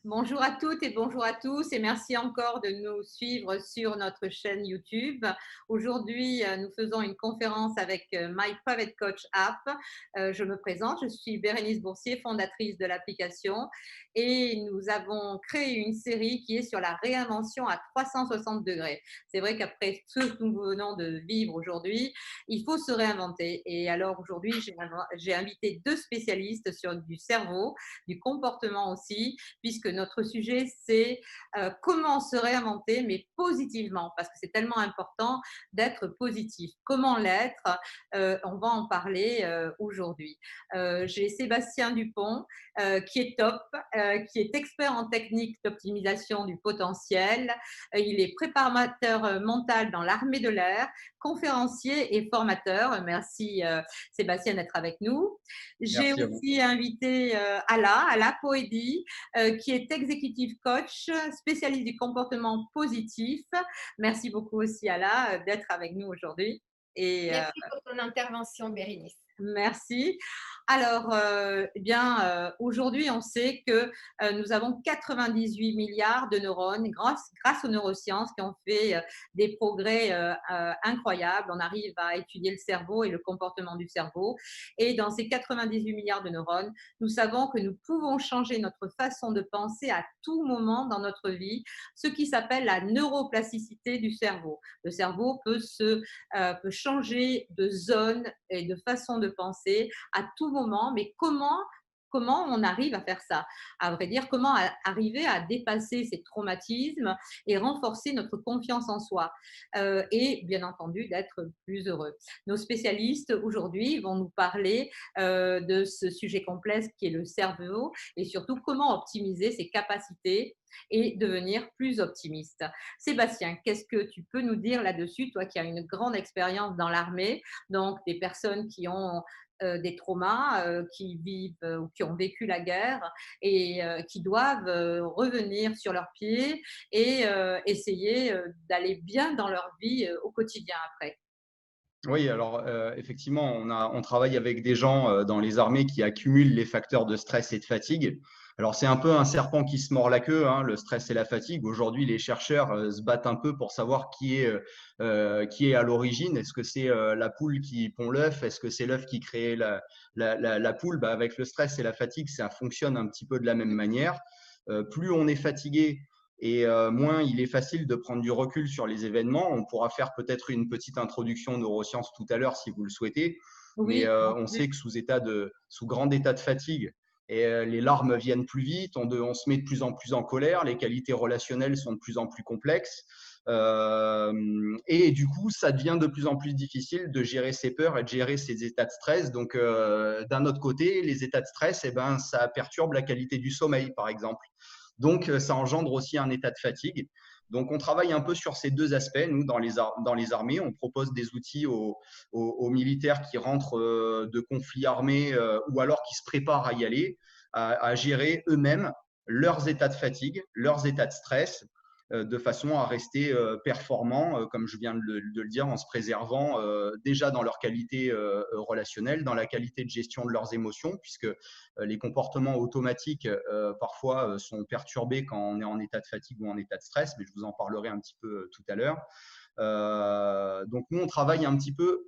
Bonjour à toutes et bonjour à tous et merci encore de nous suivre sur notre chaîne YouTube. Aujourd'hui, nous faisons une conférence avec My Private Coach App. Je me présente, je suis Bérénice Boursier, fondatrice de l'application et nous avons créé une série qui est sur la réinvention à 360 degrés. C'est vrai qu'après ce que nous venons de vivre aujourd'hui, il faut se réinventer. Et alors aujourd'hui, j'ai invité deux spécialistes sur du cerveau, du comportement aussi, puisque notre sujet, c'est comment se réinventer, mais positivement, parce que c'est tellement important d'être positif. Comment l'être On va en parler aujourd'hui. J'ai Sébastien Dupont, qui est top, qui est expert en technique d'optimisation du potentiel. Il est préparateur mental dans l'armée de l'air, conférencier et formateur. Merci Sébastien d'être avec nous. J'ai Merci à vous. aussi invité Ala Poedi, qui est executive coach, spécialiste du comportement positif. Merci beaucoup aussi Ala d'être avec nous aujourd'hui. Et Merci pour ton intervention, Bérénice. merci. Alors, aujourd'hui, on sait que nous avons 98 milliards de neurones grâce aux neurosciences qui ont fait des progrès incroyables. On arrive à étudier le cerveau et le comportement du cerveau. Et dans ces 98 milliards de neurones, nous savons que nous pouvons changer notre façon de penser à tout moment dans notre vie, ce qui s'appelle la neuroplasticité du cerveau. Le cerveau peut changer de zone et de façon de penser à tout moment, mais comment on arrive à faire ça? À vrai dire, comment arriver à dépasser ces traumatismes et renforcer notre confiance en soi et bien entendu d'être plus heureux. Nos spécialistes aujourd'hui vont nous parler de ce sujet complexe qui est le cerveau et surtout comment optimiser ses capacités et devenir plus optimiste. Sébastien, qu'est-ce que tu peux nous dire là-dessus, toi qui as une grande expérience dans l'armée, donc des personnes qui ont des traumas, qui vivent ou qui ont vécu la guerre et qui doivent revenir sur leurs pieds et essayer d'aller bien dans leur vie au quotidien après. Oui, alors effectivement, on travaille avec des gens dans les armées qui accumulent les facteurs de stress et de fatigue. Alors c'est un peu un serpent qui se mord la queue, hein, le stress et la fatigue. Aujourd'hui, les chercheurs se battent un peu pour savoir qui est à l'origine. Est-ce que c'est la poule qui pond l'œuf? Est-ce que c'est l'œuf qui crée la poule? Avec le stress et la fatigue, ça fonctionne un petit peu de la même manière. Plus on est fatigué, et moins il est facile de prendre du recul sur les événements. On pourra faire peut-être une petite introduction neurosciences tout à l'heure si vous le souhaitez, mais Oui, on sait que sous grand état de fatigue, les larmes viennent plus vite, on se met de plus en plus en colère, les qualités relationnelles sont de plus en plus complexes, et du coup, ça devient de plus en plus difficile de gérer ses peurs et de gérer ses états de stress. Donc, d'un autre côté, les états de stress, ça perturbe la qualité du sommeil, par exemple. Donc, ça engendre aussi un état de fatigue. Donc, on travaille un peu sur ces deux aspects. Nous, dans les armées, on propose des outils aux militaires qui rentrent de conflits armés ou alors qui se préparent à y aller, à gérer eux-mêmes leurs états de fatigue, leurs états de stress, de façon à rester performants, comme je viens de le dire, en se préservant déjà dans leur qualité relationnelle, dans la qualité de gestion de leurs émotions, puisque les comportements automatiques parfois sont perturbés quand on est en état de fatigue ou en état de stress, mais je vous en parlerai un petit peu tout à l'heure. Donc nous, on travaille un petit peu,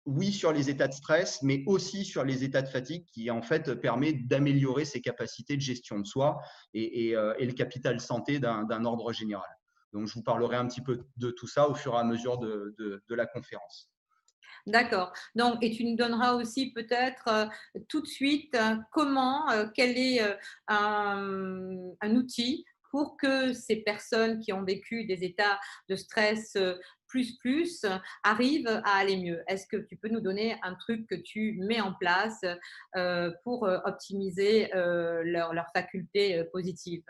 oui, sur les états de stress, mais aussi sur les états de fatigue qui en fait permet d'améliorer ses capacités de gestion de soi et le capital santé d'un ordre général. Donc je vous parlerai un petit peu de tout ça au fur et à mesure de la conférence. d'accord. Donc, et tu nous donneras aussi peut-être tout de suite quel est un outil pour que ces personnes qui ont vécu des états de stress arrivent à aller mieux. Est-ce que tu peux nous donner un truc que tu mets en place pour optimiser leur faculté positive?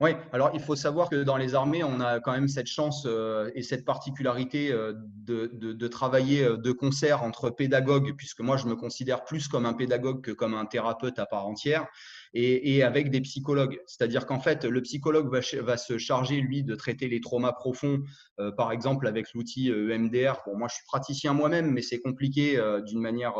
Oui, alors il faut savoir que dans les armées, on a quand même cette chance et cette particularité de travailler de concert entre pédagogues, puisque moi je me considère plus comme un pédagogue que comme un thérapeute à part entière, et avec des psychologues. C'est-à-dire qu'en fait, le psychologue va se charger, lui, de traiter les traumas profonds, par exemple avec l'outil EMDR. Bon, moi je suis praticien moi-même, mais c'est compliqué d'une manière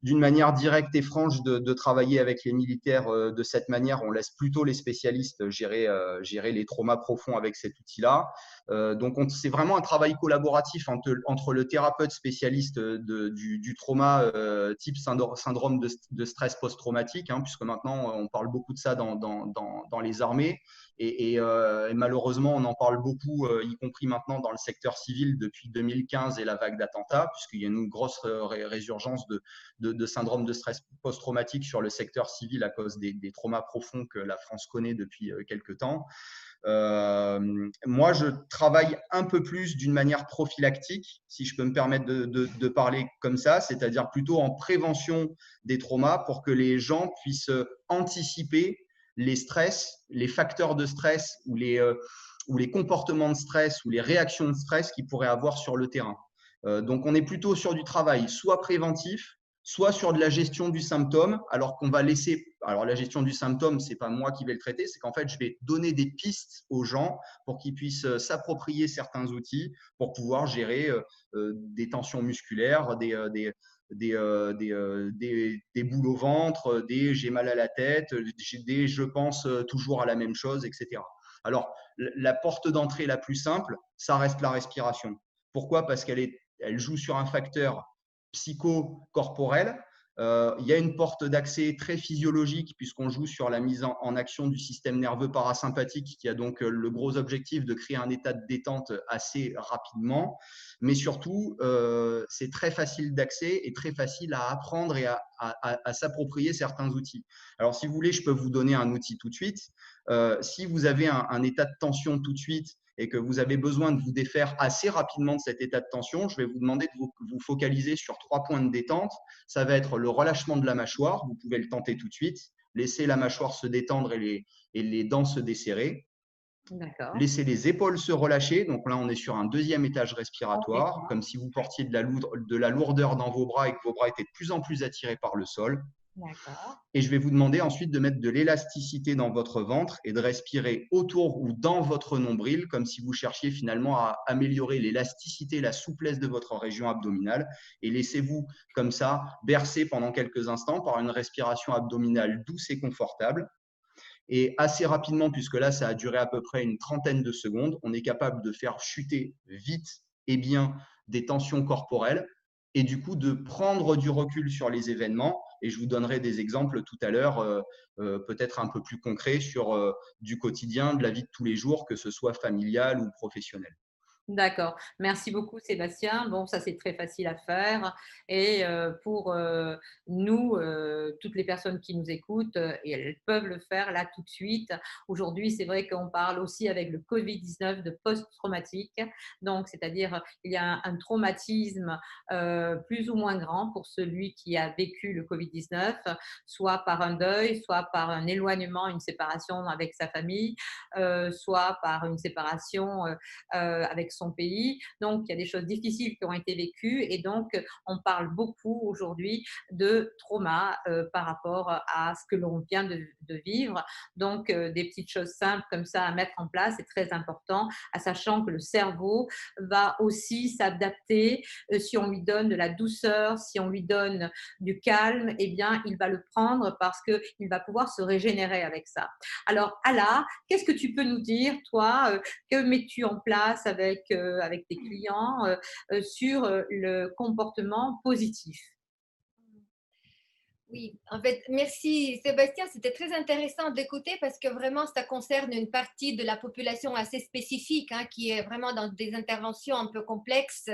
d'une manière directe et franche de travailler avec les militaires de cette manière. On laisse plutôt les spécialistes gérer les traumas profonds avec cet outil-là. Donc, c'est vraiment un travail collaboratif entre le thérapeute spécialiste du trauma type syndrome de stress post-traumatique, hein, puisque maintenant, on parle beaucoup de ça dans les armées. Et malheureusement, on en parle beaucoup, y compris maintenant dans le secteur civil depuis 2015 et la vague d'attentats, puisqu'il y a une grosse résurgence de syndrome de stress post-traumatique sur le secteur civil à cause des traumas profonds que la France connaît depuis quelques temps. Moi, je travaille un peu plus d'une manière prophylactique, si je peux me permettre de parler comme ça, c'est-à-dire plutôt en prévention des traumas pour que les gens puissent anticiper les stress, les facteurs de stress ou les comportements de stress ou les réactions de stress qu'ils pourraient avoir sur le terrain. Donc, on est plutôt sur du travail soit préventif, soit sur de la gestion du symptôme, alors qu'on va laisser… Alors, la gestion du symptôme, ce n'est pas moi qui vais le traiter, c'est qu'en fait, je vais donner des pistes aux gens pour qu'ils puissent s'approprier certains outils pour pouvoir gérer des tensions musculaires, des boules au ventre, j'ai mal à la tête, je pense toujours à la même chose, etc. Alors, la porte d'entrée la plus simple, ça reste la respiration. Pourquoi? Parce qu'elle joue sur un facteur psycho-corporel. Il y a une porte d'accès très physiologique puisqu'on joue sur la mise en action du système nerveux parasympathique qui a donc le gros objectif de créer un état de détente assez rapidement. Mais surtout, c'est très facile d'accès et très facile à apprendre et à s'approprier certains outils. Alors, si vous voulez, je peux vous donner un outil tout de suite. Si vous avez un état de tension tout de suite et que vous avez besoin de vous défaire assez rapidement de cet état de tension, je vais vous demander de vous focaliser sur 3 points de détente. Ça va être le relâchement de la mâchoire. Vous pouvez le tenter tout de suite. Laissez la mâchoire se détendre et les dents se desserrer. Laissez les épaules se relâcher. Donc là, on est sur un deuxième étage respiratoire, comme si vous portiez de la lourdeur dans vos bras et que vos bras étaient de plus en plus attirés par le sol. Et je vais vous demander ensuite de mettre de l'élasticité dans votre ventre et de respirer autour ou dans votre nombril, comme si vous cherchiez finalement à améliorer l'élasticité, la souplesse de votre région abdominale. Et laissez-vous comme ça bercer pendant quelques instants par une respiration abdominale douce et confortable. Et assez rapidement, puisque là, ça a duré à peu près une trentaine de secondes, on est capable de faire chuter vite et bien des tensions corporelles et du coup de prendre du recul sur les événements. Et je vous donnerai des exemples tout à l'heure, peut-être un peu plus concrets sur du quotidien, de la vie de tous les jours, que ce soit familial ou professionnel. D'accord. Merci beaucoup Sébastien. Bon, ça c'est très facile à faire et pour nous, toutes les personnes qui nous écoutent, et elles peuvent le faire là tout de suite. Aujourd'hui, c'est vrai qu'on parle aussi avec le Covid-19 de post-traumatique. Donc, c'est-à-dire il y a un traumatisme plus ou moins grand pour celui qui a vécu le Covid-19, soit par un deuil, soit par un éloignement, une séparation avec sa famille, soit par une séparation avec son pays. Donc, il y a des choses difficiles qui ont été vécues et donc, on parle beaucoup aujourd'hui de trauma par rapport à ce que l'on vient de vivre. Donc, des petites choses simples comme ça à mettre en place, c'est très important, à sachant que le cerveau va aussi s'adapter si on lui donne de la douceur, si on lui donne du calme, eh bien, il va le prendre parce qu'il va pouvoir se régénérer avec ça. Alors, Ala, qu'est-ce que tu peux nous dire, toi, que mets-tu en place avec tes clients sur le comportement positif? Oui, en fait, merci Sébastien. C'était très intéressant d'écouter parce que vraiment, ça concerne une partie de la population assez spécifique, hein, qui est vraiment dans des interventions un peu complexes.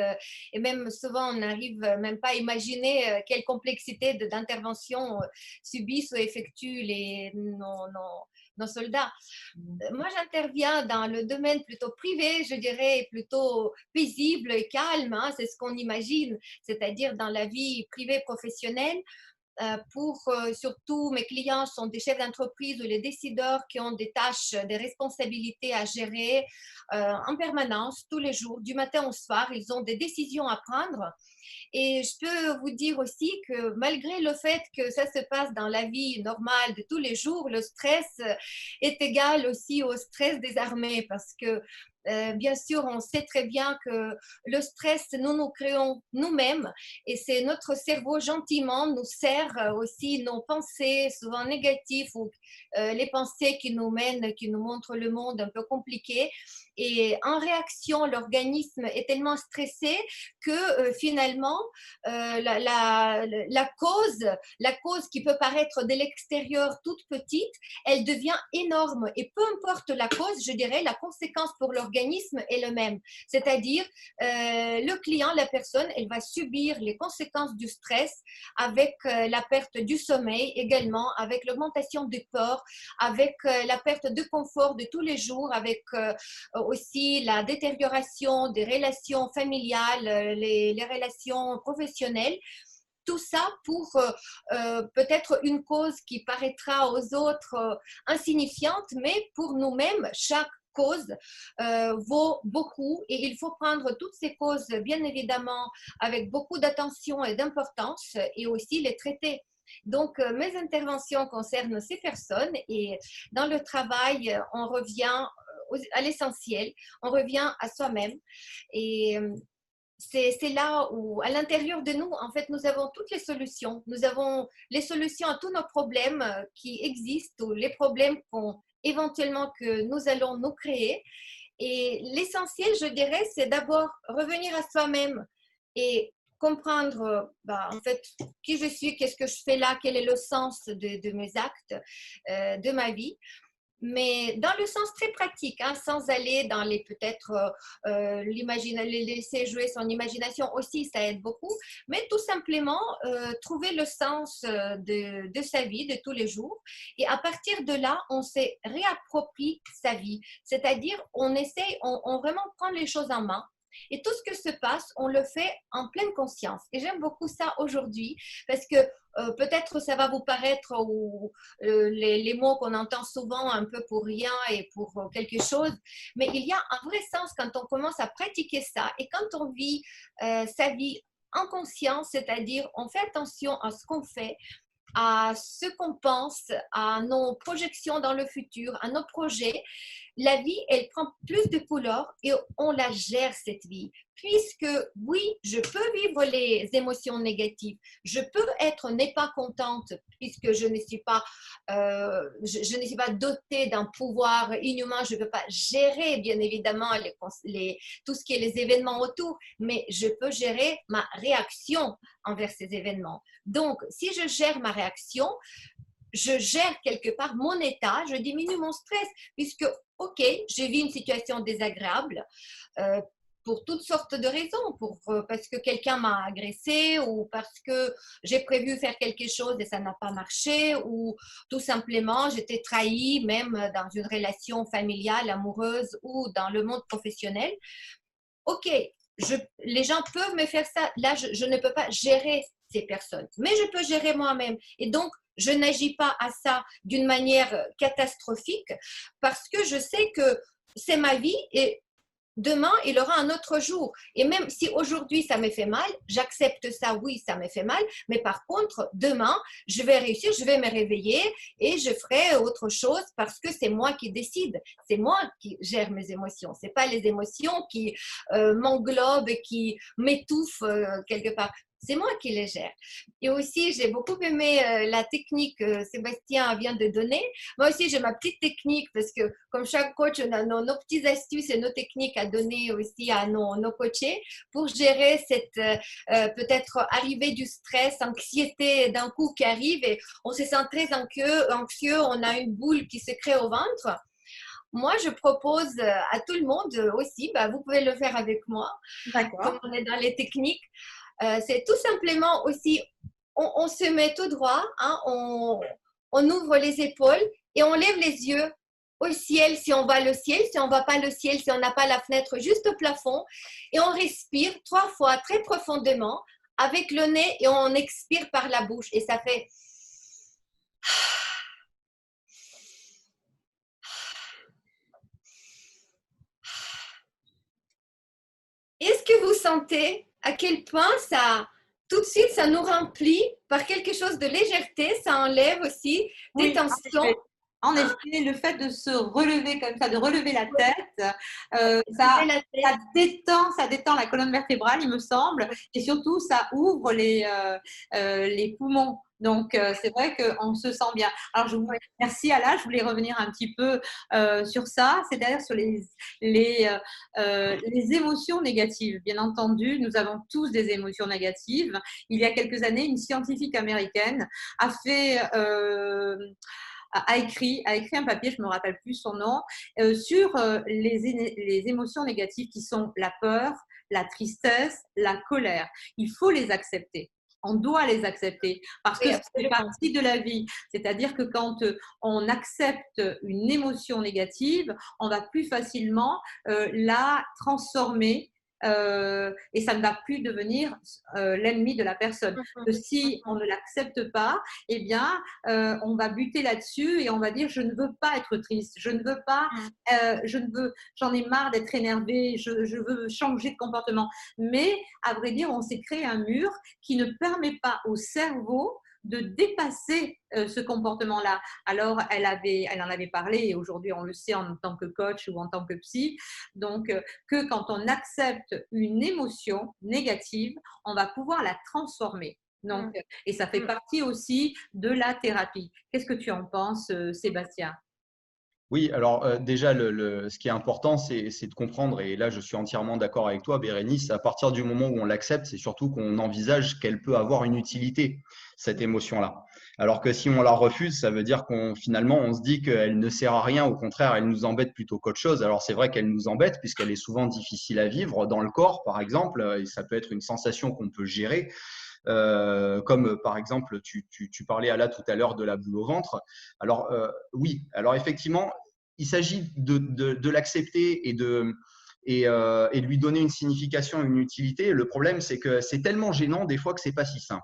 Et même souvent, on n'arrive même pas à imaginer quelle complexité d'intervention subissent ou effectuent nos soldats. Moi, j'interviens dans le domaine plutôt privé, je dirais, plutôt paisible et calme, hein, c'est ce qu'on imagine, c'est-à-dire dans la vie privée professionnelle. Surtout, mes clients sont des chefs d'entreprise ou les décideurs qui ont des tâches, des responsabilités à gérer en permanence, tous les jours, du matin au soir. Ils ont des décisions à prendre. Et je peux vous dire aussi que malgré le fait que ça se passe dans la vie normale de tous les jours, le stress est égal aussi au stress des armées parce que bien sûr, on sait très bien que le stress, nous créons nous-mêmes et c'est notre cerveau gentiment nous sert aussi nos pensées souvent négatives ou les pensées qui nous mènent, qui nous montrent le monde un peu compliqué. Et en réaction, l'organisme est tellement stressé que finalement, la cause qui peut paraître de l'extérieur toute petite, elle devient énorme. Et peu importe la cause, je dirais, la conséquence pour l'organisme est le même. C'est-à-dire, le client, la personne, elle va subir les conséquences du stress avec la perte du sommeil également, avec l'augmentation du corps, avec la perte de confort de tous les jours, avec aussi la détérioration des relations familiales, les relations professionnelles. Tout ça pour peut-être une cause qui paraîtra aux autres insignifiante, mais pour nous-mêmes, chaque cause vaut beaucoup et il faut prendre toutes ces causes, bien évidemment, avec beaucoup d'attention et d'importance et aussi les traiter. Donc, mes interventions concernent ces personnes et dans le travail, on revient à l'essentiel, on revient à soi-même et c'est là où, à l'intérieur de nous, en fait, nous avons toutes les solutions. Nous avons les solutions à tous nos problèmes qui existent ou les problèmes éventuellement que nous allons nous créer. Et l'essentiel, je dirais, c'est d'abord revenir à soi-même et comprendre en fait qui je suis, qu'est-ce que je fais là, quel est le sens de mes actes, de ma vie. Mais dans le sens très pratique, hein, sans aller dans les peut-être laisser jouer son imagination aussi, ça aide beaucoup, mais tout simplement trouver le sens de sa vie de tous les jours. Et à partir de là, on se réapproprie sa vie, c'est-à-dire on essaye, on vraiment prend les choses en main. Et tout ce que se passe, on le fait en pleine conscience. Et j'aime beaucoup ça aujourd'hui parce que peut-être ça va vous paraître ou les mots qu'on entend souvent un peu pour rien et pour quelque chose, mais il y a un vrai sens quand on commence à pratiquer ça et quand on vit sa vie en conscience, c'est-à-dire on fait attention à ce qu'on fait, à ce qu'on pense, à nos projections dans le futur, à nos projets, la vie, elle prend plus de couleurs et on la gère cette vie. Puisque oui, je peux vivre les émotions négatives, je peux être n'est pas contente puisque je ne suis pas, je ne suis pas dotée d'un pouvoir inhumain, je ne peux pas gérer bien évidemment tout ce qui est les événements autour, mais je peux gérer ma réaction envers ces événements. Donc, si je gère ma réaction, je gère quelque part mon état, je diminue mon stress, puisque, ok, j'ai vu une situation désagréable pour toutes sortes de raisons, parce que quelqu'un m'a agressé ou parce que j'ai prévu faire quelque chose et ça n'a pas marché, ou tout simplement j'étais trahie, même dans une relation familiale, amoureuse ou dans le monde professionnel. Ok, les gens peuvent me faire ça, là je ne peux pas gérer ces personnes, mais je peux gérer moi-même. Et donc, je n'agis pas à ça d'une manière catastrophique parce que je sais que c'est ma vie et demain, il aura un autre jour. Et même si aujourd'hui, ça me fait mal, j'accepte ça, oui, ça me fait mal, mais par contre, demain, je vais réussir, je vais me réveiller et je ferai autre chose parce que c'est moi qui décide. C'est moi qui gère mes émotions. Ce n'est pas les émotions qui m'englobent et qui m'étouffent quelque part. C'est moi qui les gère. Et aussi, j'ai beaucoup aimé la technique que Sébastien vient de donner. Moi aussi, j'ai ma petite technique parce que comme chaque coach, on a nos petites astuces et nos techniques à donner aussi à nos coachés pour gérer cette peut-être arrivée du stress, anxiété d'un coup qui arrive et on se sent très anxieux, on a une boule qui se crée au ventre. Moi, je propose à tout le monde aussi, vous pouvez le faire avec moi, comme on est dans les techniques. C'est tout simplement aussi, on se met tout droit, hein, on ouvre les épaules et on lève les yeux au ciel si on va le ciel, si on ne va pas le ciel, si on n'a pas la fenêtre juste au plafond. Et on respire 3 fois très profondément avec le nez et on expire par la bouche. Et ça fait... Est-ce que vous sentez à quel point ça, tout de suite, ça nous remplit par quelque chose de légèreté, ça enlève aussi des tensions. En hein. effet, le fait de se relever comme ça, de relever la Ouais, tête, ça, lever la ça tête, ça détend la colonne vertébrale, il me semble, ouais, et surtout, ça ouvre les poumons. Donc, c'est vrai qu'on se sent bien. Alors, ouais. merci Ala, je voulais revenir un petit peu sur ça, c'est-à-dire sur les émotions négatives. Bien entendu, nous avons tous des émotions négatives. Il y a quelques années, une scientifique américaine a fait a écrit un papier, je ne me rappelle plus son nom, sur les émotions négatives qui sont la peur, la tristesse, la colère. Il faut les accepter. On doit les accepter parce que Oui, ça fait absolument. partie de la vie. C'est-à-dire que quand on accepte une émotion négative, on va plus facilement la transformer et ça ne va plus devenir l'ennemi de la personne. Mhm, Que si on mhm, ne l'accepte pas, eh bien, on va buter là-dessus et on va dire je ne veux pas être triste, je ne veux pas, mhm, j'en ai marre d'être énervée, je veux changer de comportement. Mais à vrai dire, on s'est créé un mur qui ne permet pas au cerveau de dépasser ce comportement-là. Alors, elle en avait parlé et aujourd'hui on le sait en tant que coach ou en tant que psy. Donc, que quand on accepte une émotion négative, on va pouvoir la transformer. Donc, mhm, et ça fait mhm. partie aussi de la thérapie. Qu'est-ce que tu en penses, Sébastien? Oui, alors déjà, ce qui est important, c'est de comprendre, et là je suis entièrement d'accord avec toi, Bérénice, à partir du moment où on l'accepte, c'est surtout qu'on envisage qu'elle peut avoir une utilité, cette émotion-là. Alors que si on la refuse, ça veut dire qu'on finalement, on se dit qu'elle ne sert à rien, au contraire, elle nous embête plutôt qu'autre chose. Alors c'est vrai qu'elle nous embête, puisqu'elle est souvent difficile à vivre dans le corps, par exemple, et ça peut être une sensation qu'on peut gérer. Comme par exemple, tu parlais à là tout à l'heure de la boule au ventre. Alors oui, alors effectivement, il s'agit de l'accepter et de lui donner une signification, une utilité. Le problème, c'est que c'est tellement gênant des fois que c'est pas si simple.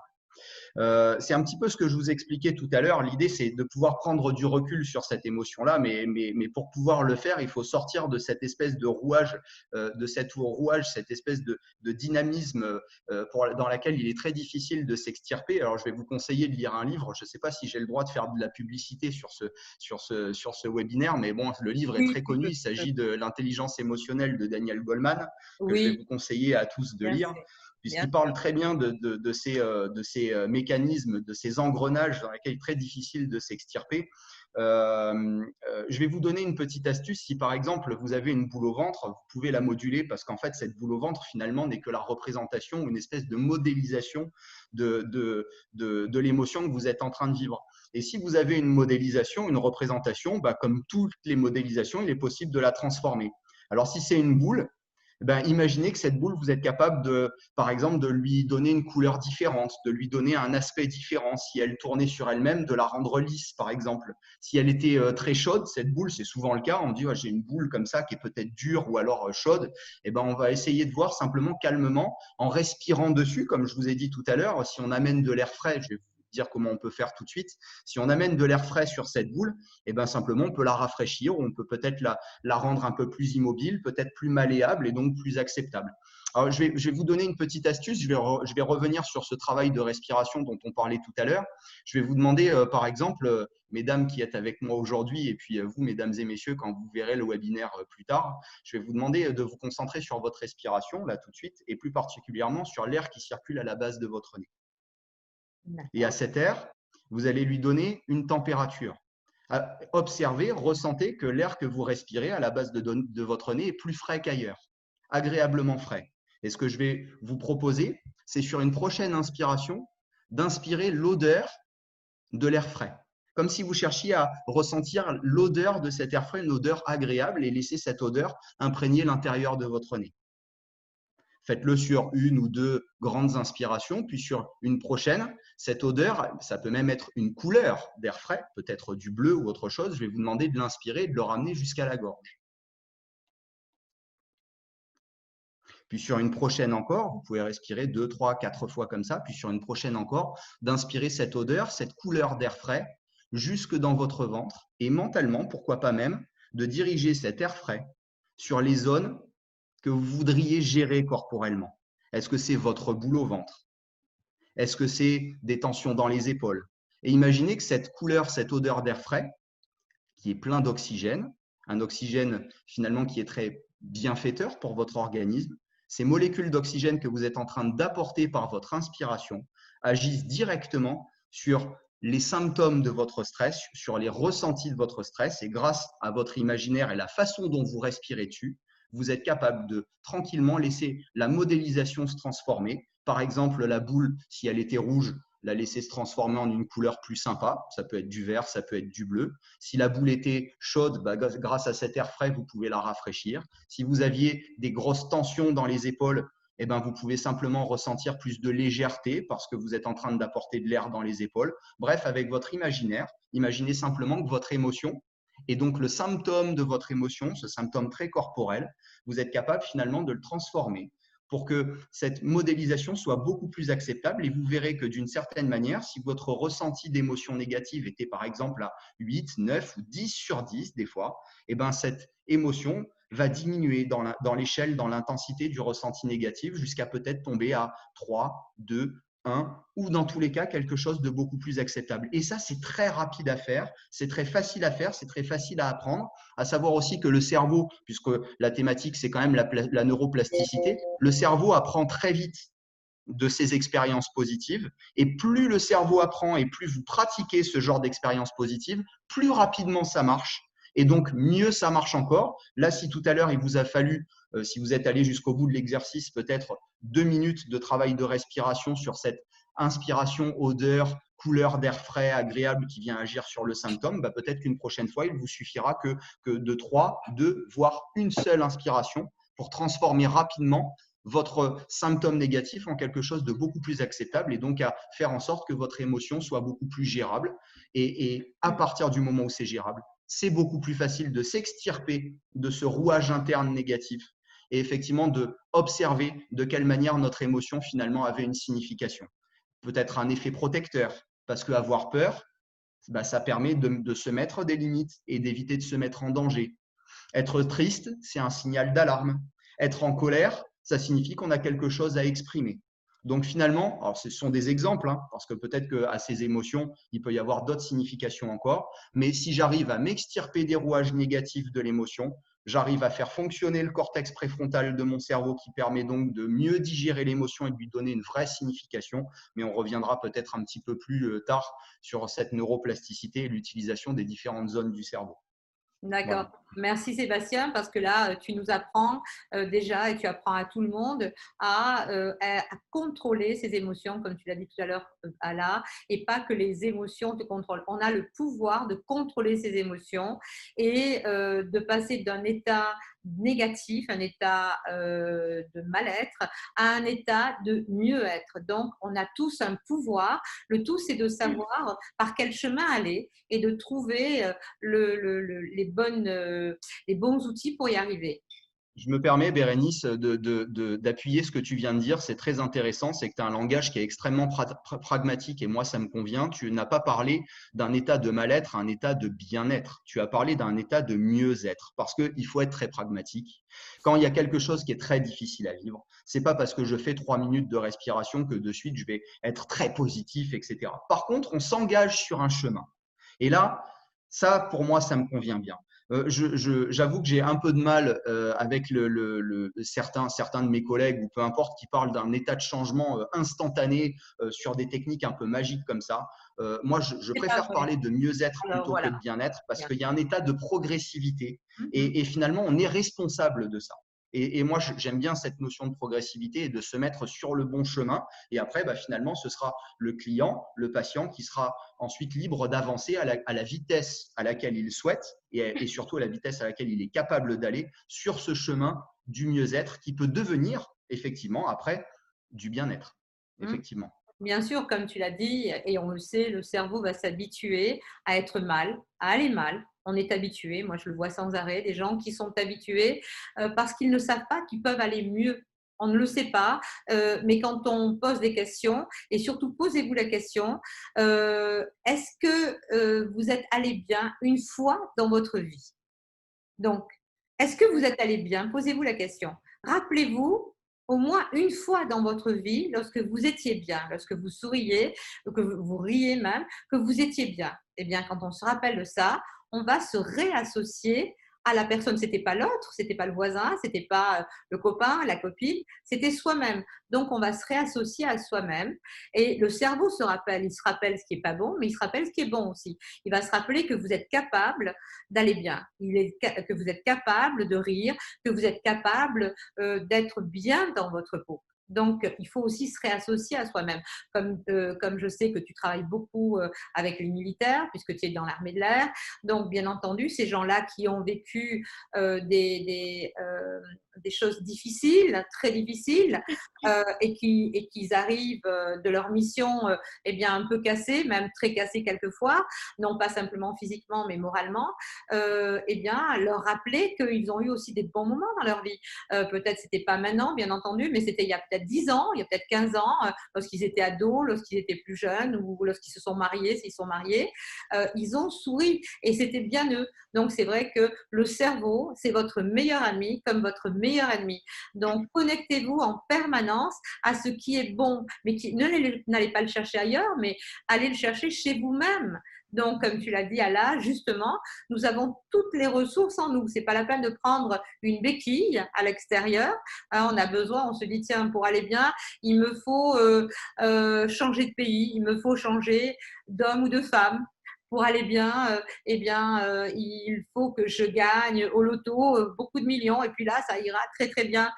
C'est un petit peu ce que je vous expliquais tout à l'heure. L'idée, c'est de pouvoir prendre du recul sur cette émotion-là, mais pour pouvoir le faire, il faut sortir de cette espèce de rouage, cette espèce de dynamisme dans laquelle il est très difficile de s'extirper. Alors, je vais vous conseiller de lire un livre. Je ne sais pas si j'ai le droit de faire de la publicité sur ce webinaire, mais bon, le livre est Oui, très tu connu. peux. Il s'agit de l'intelligence émotionnelle de Daniel Goleman, que je vais Oui, vous conseiller à tous de bien lire sûr. Bien puisqu'il parle très bien de ces mécanismes, de ces engrenages dans lesquels il est très difficile de s'extirper. Je vais vous donner une petite astuce. Si par exemple vous avez une boule au ventre, vous pouvez la moduler parce qu'en fait cette boule au ventre finalement n'est que la représentation ou une espèce de modélisation de l'émotion que vous êtes en train de vivre. Et si vous avez une modélisation, une représentation, bah, comme toutes les modélisations, il est possible de la transformer. Alors si c'est une boule, ben, imaginez que cette boule, vous êtes capable de, par exemple, de lui donner une couleur différente, de lui donner un aspect différent. Si elle tournait sur elle-même, de la rendre lisse, par exemple. Si elle était très chaude, cette boule, c'est souvent le cas, on dit, j'ai une boule comme ça qui est peut-être dure ou alors chaude, et ben, on va essayer de voir simplement calmement, en respirant dessus, comme je vous ai dit tout à l'heure, si on amène de l'air frais, je vais vous dire comment on peut faire tout de suite. Si on amène de l'air frais sur cette boule, et ben simplement on peut la rafraîchir, on peut peut-être la rendre un peu plus immobile, peut-être plus malléable et donc plus acceptable. Alors, je vais vous donner une petite astuce. Je vais revenir sur ce travail de respiration dont on parlait tout à l'heure. Je vais vous demander, par exemple, mesdames qui êtes avec moi aujourd'hui, et puis vous, mesdames et messieurs, quand vous verrez le webinaire plus tard, je vais vous demander de vous concentrer sur votre respiration, là tout de suite, et plus particulièrement sur l'air qui circule à la base de votre nez. Et à D'accord. cet air, vous allez lui donner une température. Observez, ressentez que l'air que vous respirez à la base de votre nez est plus frais qu'ailleurs, agréablement frais. Et ce que je vais vous proposer, c'est sur une prochaine inspiration, d'inspirer l'odeur de l'air frais. Comme si vous cherchiez à ressentir l'odeur de cet air frais, une odeur agréable, et laisser cette odeur imprégner l'intérieur de votre nez. Faites-le sur une ou deux grandes inspirations, puis sur une prochaine, cette odeur, ça peut même être une couleur d'air frais, peut-être du bleu ou autre chose. Je vais vous demander de l'inspirer et de le ramener jusqu'à la gorge. Puis sur une prochaine encore, vous pouvez respirer 2, 3, 4 fois comme ça. Puis sur une prochaine encore, d'inspirer cette odeur, cette couleur d'air frais jusque dans votre ventre. Et mentalement, pourquoi pas même, de diriger cet air frais sur les zones que vous voudriez gérer corporellement. Est-ce que c'est votre boule au ventre? Est-ce que c'est des tensions dans les épaules? Et imaginez que cette couleur, cette odeur d'air frais, qui est plein d'oxygène, un oxygène finalement qui est très bienfaiteur pour votre organisme. Ces molécules d'oxygène que vous êtes en train d'apporter par votre inspiration agissent directement sur les symptômes de votre stress, sur les ressentis de votre stress, et grâce à votre imaginaire et la façon dont vous respirez dessus, vous êtes capable de tranquillement laisser la modélisation se transformer. Par exemple, la boule, si elle était rouge, la laisser se transformer en une couleur plus sympa. Ça peut être du vert, ça peut être du bleu. Si la boule était chaude, grâce à cet air frais, vous pouvez la rafraîchir. Si vous aviez des grosses tensions dans les épaules, eh ben, vous pouvez simplement ressentir plus de légèreté parce que vous êtes en train d'apporter de l'air dans les épaules. Bref, avec votre imaginaire, imaginez simplement que votre émotion, et donc le symptôme de votre émotion, ce symptôme très corporel, vous êtes capable finalement de le transformer pour que cette modélisation soit beaucoup plus acceptable. Et vous verrez que d'une certaine manière, si votre ressenti d'émotion négative était par exemple à 8, 9 ou 10 sur 10 des fois, eh ben cette émotion va diminuer dans l'échelle, dans l'intensité du ressenti négatif jusqu'à peut-être tomber à 3, 2, 1 ou dans tous les cas quelque chose de beaucoup plus acceptable. Et ça, c'est très rapide à faire, c'est très facile à faire, c'est très facile à apprendre. À savoir aussi que le cerveau, puisque la thématique, c'est quand même la neuroplasticité, le cerveau apprend très vite de ces expériences positives. Et plus le cerveau apprend et plus vous pratiquez ce genre d'expériences positives, plus rapidement ça marche. Et donc, mieux ça marche encore. Là, si tout à l'heure, il vous a fallu, si vous êtes allé jusqu'au bout de l'exercice, peut-être 2 minutes de travail de respiration sur cette inspiration, odeur, couleur d'air frais, agréable qui vient agir sur le symptôme, bah, peut-être qu'une prochaine fois, il vous suffira que de 3, 2, voire une seule inspiration pour transformer rapidement votre symptôme négatif en quelque chose de beaucoup plus acceptable et donc à faire en sorte que votre émotion soit beaucoup plus gérable. Et à partir du moment où c'est gérable, c'est beaucoup plus facile de s'extirper de ce rouage interne négatif et effectivement de observer de quelle manière notre émotion finalement avait une signification. Peut-être un effet protecteur, parce qu'avoir peur, bah, ça permet de se mettre des limites et d'éviter de se mettre en danger. Être triste, c'est un signal d'alarme. Être en colère, ça signifie qu'on a quelque chose à exprimer. Donc finalement, alors ce sont des exemples, hein, parce que peut-être qu'à ces émotions, il peut y avoir d'autres significations encore, mais si j'arrive à m'extirper des rouages négatifs de l'émotion, j'arrive à faire fonctionner le cortex préfrontal de mon cerveau qui permet donc de mieux digérer l'émotion et de lui donner une vraie signification, mais on reviendra peut-être un petit peu plus tard sur cette neuroplasticité et l'utilisation des différentes zones du cerveau. D'accord. Voilà. Merci Sébastien, parce que là, tu nous apprends déjà et tu apprends à tout le monde à contrôler ses émotions, comme tu l'as dit tout à l'heure, Ala, et pas que les émotions te contrôlent. On a le pouvoir de contrôler ses émotions et de passer d'un état négatif, un état de mal-être, à un état de mieux-être. Donc, on a tous un pouvoir. Le tout, c'est de savoir par quel chemin aller et de trouver les bons outils pour y arriver. Je me permets, Bérénice, d'appuyer ce que tu viens de dire. C'est très intéressant. C'est que tu as un langage qui est extrêmement pragmatique et moi, ça me convient. Tu n'as pas parlé d'un état de mal-être à un état de bien-être. Tu as parlé d'un état de mieux-être parce qu'il faut être très pragmatique. Quand il y a quelque chose qui est très difficile à vivre, c'est pas parce que je fais 3 minutes de respiration que de suite, je vais être très positif, etc. Par contre, on s'engage sur un chemin. Et là, ça, pour moi, ça me convient bien. J'avoue que j'ai un peu de mal avec certains de mes collègues ou peu importe qui parlent d'un état de changement instantané sur des techniques un peu magiques comme ça. Moi, je C'est pas préfère vrai. parler de mieux-être Alors plutôt que voilà. de bien-être parce Bien. qu'il y a un état de progressivité Mhm. et finalement, on est responsable de ça. Et moi, j'aime bien cette notion de progressivité et de se mettre sur le bon chemin. Et après, bah, finalement, ce sera le client, le patient qui sera ensuite libre d'avancer à la vitesse à laquelle il souhaite et surtout à la vitesse à laquelle il est capable d'aller sur ce chemin du mieux-être qui peut devenir effectivement après du bien-être. Mhm. Effectivement. Bien sûr, comme tu l'as dit, et on le sait, le cerveau va s'habituer à être mal, à aller mal. On est habitué, moi je le vois sans arrêt, des gens qui sont habitués parce qu'ils ne savent pas qu'ils peuvent aller mieux. On ne le sait pas, mais quand on pose des questions, et surtout posez-vous la question, est-ce que vous êtes allé bien une fois dans votre vie? Donc, est-ce que vous êtes allé bien? Posez-vous la question. Rappelez-vous au moins une fois dans votre vie, lorsque vous étiez bien, lorsque vous souriez, que vous riez même, que vous étiez bien. Eh bien, quand on se rappelle de ça, on va se réassocier à la personne. C'était pas l'autre, c'était pas le voisin, c'était pas le copain, la copine, c'était soi-même. Donc, on va se réassocier à soi-même et le cerveau se rappelle, il se rappelle ce qui est pas bon, mais il se rappelle ce qui est bon aussi. Il va se rappeler que vous êtes capable d'aller bien, que vous êtes capable de rire, que vous êtes capable d'être bien dans votre peau. Donc, il faut aussi se réassocier à soi-même. Comme je sais que tu travailles beaucoup avec les militaires, puisque tu es dans l'armée de l'air. Donc, bien entendu, ces gens-là qui ont vécu des choses difficiles, très difficiles, et qu'ils arrivent de leur mission eh bien, un peu cassés, même très cassés quelquefois, non pas simplement physiquement, mais moralement, eh bien, leur rappeler qu'ils ont eu aussi des bons moments dans leur vie. Peut-être c'était pas maintenant, bien entendu, mais c'était il y a peut-être 10 ans, il y a peut-être 15 ans, lorsqu'ils étaient ados, lorsqu'ils étaient plus jeunes ou lorsqu'ils se sont mariés, s'ils sont mariés, ils ont souri et c'était bien eux. Donc, c'est vrai que le cerveau, c'est votre meilleur ami comme votre meilleur ennemi. Donc, connectez-vous en permanence à ce qui est bon, mais n'allez pas le chercher ailleurs, mais allez le chercher chez vous-même. Donc, comme tu l'as dit, Ala, justement, nous avons toutes les ressources en nous. C'est pas la peine de prendre une béquille à l'extérieur. On a besoin, on se dit, tiens, pour aller bien, il me faut changer de pays, il me faut changer d'homme ou de femme. Pour aller bien, eh bien, il faut que je gagne au loto beaucoup de millions et puis là, ça ira très, très bien.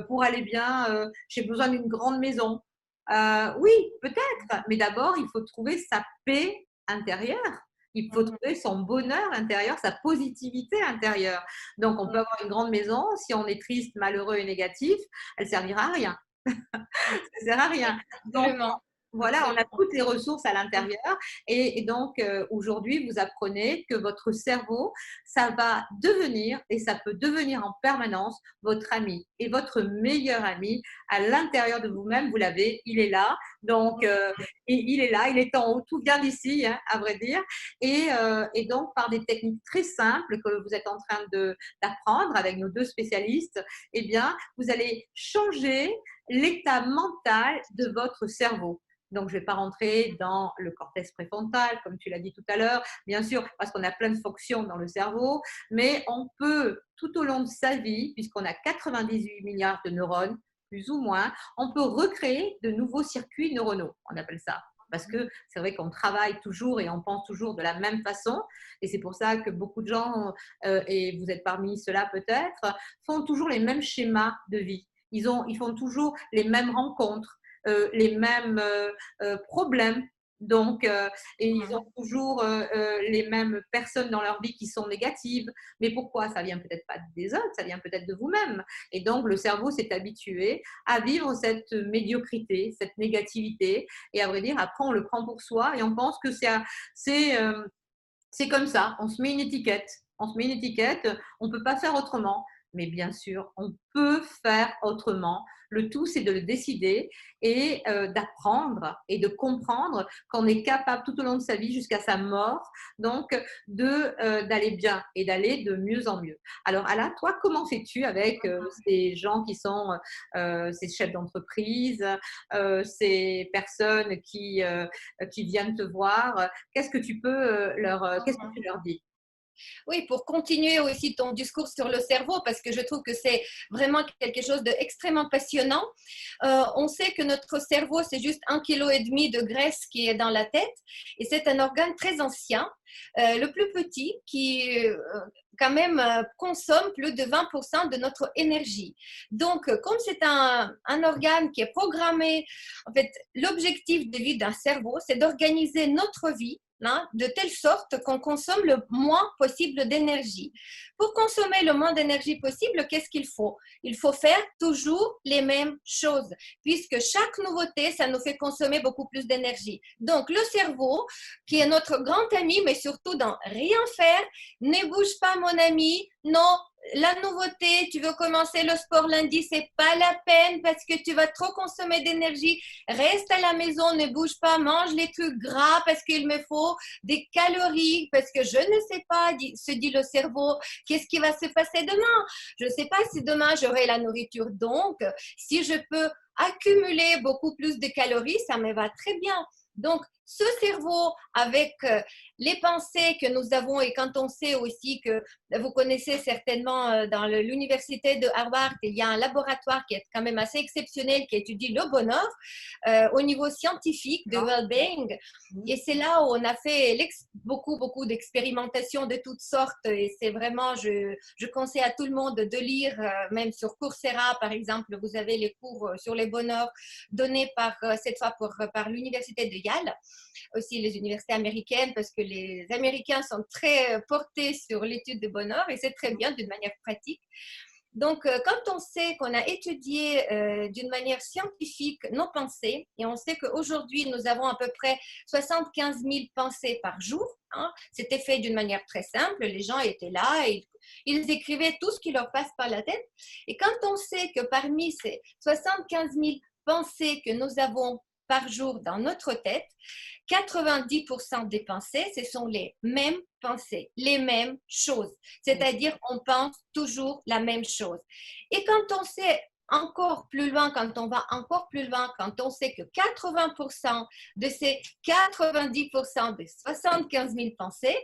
Pour aller bien, j'ai besoin d'une grande maison. Oui, peut-être, mais d'abord, il faut trouver sa paix intérieure. Il faut trouver son bonheur intérieur, sa positivité intérieure. Donc, on peut avoir une grande maison, si on est triste, malheureux et négatif, elle servira à rien. Ça sert à rien. Donc, Absolument. voilà, on a toutes les ressources à l'intérieur et donc aujourd'hui, vous apprenez que votre cerveau, ça va devenir et ça peut devenir en permanence votre ami et votre meilleur ami à l'intérieur de vous-même. Vous l'avez, il est là. Donc, il est là, il est en haut, tout vient d'ici, hein, à vrai dire. Et donc, par des techniques très simples que vous êtes en train d'apprendre avec nos deux spécialistes, eh bien, vous allez changer l'état mental de votre cerveau. Donc, je ne vais pas rentrer dans le cortex préfrontal, comme tu l'as dit tout à l'heure, bien sûr, parce qu'on a plein de fonctions dans le cerveau, mais on peut, tout au long de sa vie, puisqu'on a 98 milliards de neurones, plus ou moins, on peut recréer de nouveaux circuits neuronaux, on appelle ça. Parce que c'est vrai qu'on travaille toujours et on pense toujours de la même façon. Et c'est pour ça que beaucoup de gens, et vous êtes parmi ceux-là peut-être, font toujours les mêmes schémas de vie. Ils font toujours les mêmes rencontres, les mêmes problèmes. Donc, et ils ont toujours les mêmes personnes dans leur vie qui sont négatives. Mais pourquoi? Ça vient peut-être pas des autres, ça vient peut-être de vous-même. Et donc, le cerveau s'est habitué à vivre cette médiocrité, cette négativité. Et à vrai dire, après, on le prend pour soi et on pense que c'est comme ça. On se met une étiquette. On se met une étiquette. On ne peut pas faire autrement. Mais bien sûr, on peut faire autrement. Le tout, c'est de le décider et d'apprendre et de comprendre qu'on est capable tout au long de sa vie jusqu'à sa mort, donc d'aller bien et d'aller de mieux en mieux. Alors, Ala, toi, comment fais-tu avec ces gens qui sont ces chefs d'entreprise, ces personnes qui viennent te voir? Qu'est-ce que tu peux qu'est-ce que tu leur dis? Oui, pour continuer aussi ton discours sur le cerveau, parce que je trouve que c'est vraiment quelque chose d'extrêmement passionnant. On sait que notre cerveau, c'est juste 1,5 kg de graisse qui est dans la tête, et c'est un organe très ancien, le plus petit, qui quand même consomme plus de 20% de notre énergie. Donc, comme c'est un organe qui est programmé, en fait, l'objectif de vie d'un cerveau, c'est d'organiser notre vie, hein, de telle sorte qu'on consomme le moins possible d'énergie. Pour consommer le moins d'énergie possible, qu'est-ce qu'il faut? Il faut faire toujours les mêmes choses, puisque chaque nouveauté, ça nous fait consommer beaucoup plus d'énergie. Donc, le cerveau, qui est notre grand ami, mais surtout dans rien faire, ne bouge pas, mon ami, non, la nouveauté, tu veux commencer le sport lundi, c'est pas la peine parce que tu vas trop consommer d'énergie. Reste à la maison, ne bouge pas, mange les trucs gras parce qu'il me faut des calories, parce que je ne sais pas, se dit le cerveau, qu'est-ce qui va se passer demain? Je ne sais pas si demain j'aurai la nourriture. Donc, si je peux accumuler beaucoup plus de calories, ça me va très bien. Donc, ce cerveau avec les pensées que nous avons, et quand on sait aussi que vous connaissez certainement dans l'université de Harvard, il y a un laboratoire qui est quand même assez exceptionnel qui étudie le bonheur au niveau scientifique de well-being. Et c'est là où on a fait beaucoup d'expérimentations de toutes sortes. Et c'est vraiment, je conseille à tout le monde de lire, même sur Coursera par exemple, vous avez les cours sur les bonheurs donnés cette fois par l'université de Yale, aussi les universités américaines, parce que les Américains sont très portés sur l'étude de bonheur et c'est très bien d'une manière pratique. Donc, quand on sait qu'on a étudié d'une manière scientifique nos pensées, et on sait qu'aujourd'hui, nous avons à peu près 75 000 pensées par jour, hein, c'était fait d'une manière très simple, les gens étaient là, et ils écrivaient tout ce qui leur passe par la tête. Et quand on sait que parmi ces 75 000 pensées que nous avons par jour dans notre tête, 90% des pensées, ce sont les mêmes pensées, les mêmes choses. C'est-à-dire, on pense toujours la même chose. Et quand on sait encore plus loin, quand on va encore plus loin, quand on sait que 80% de ces 90% des 75 000 pensées,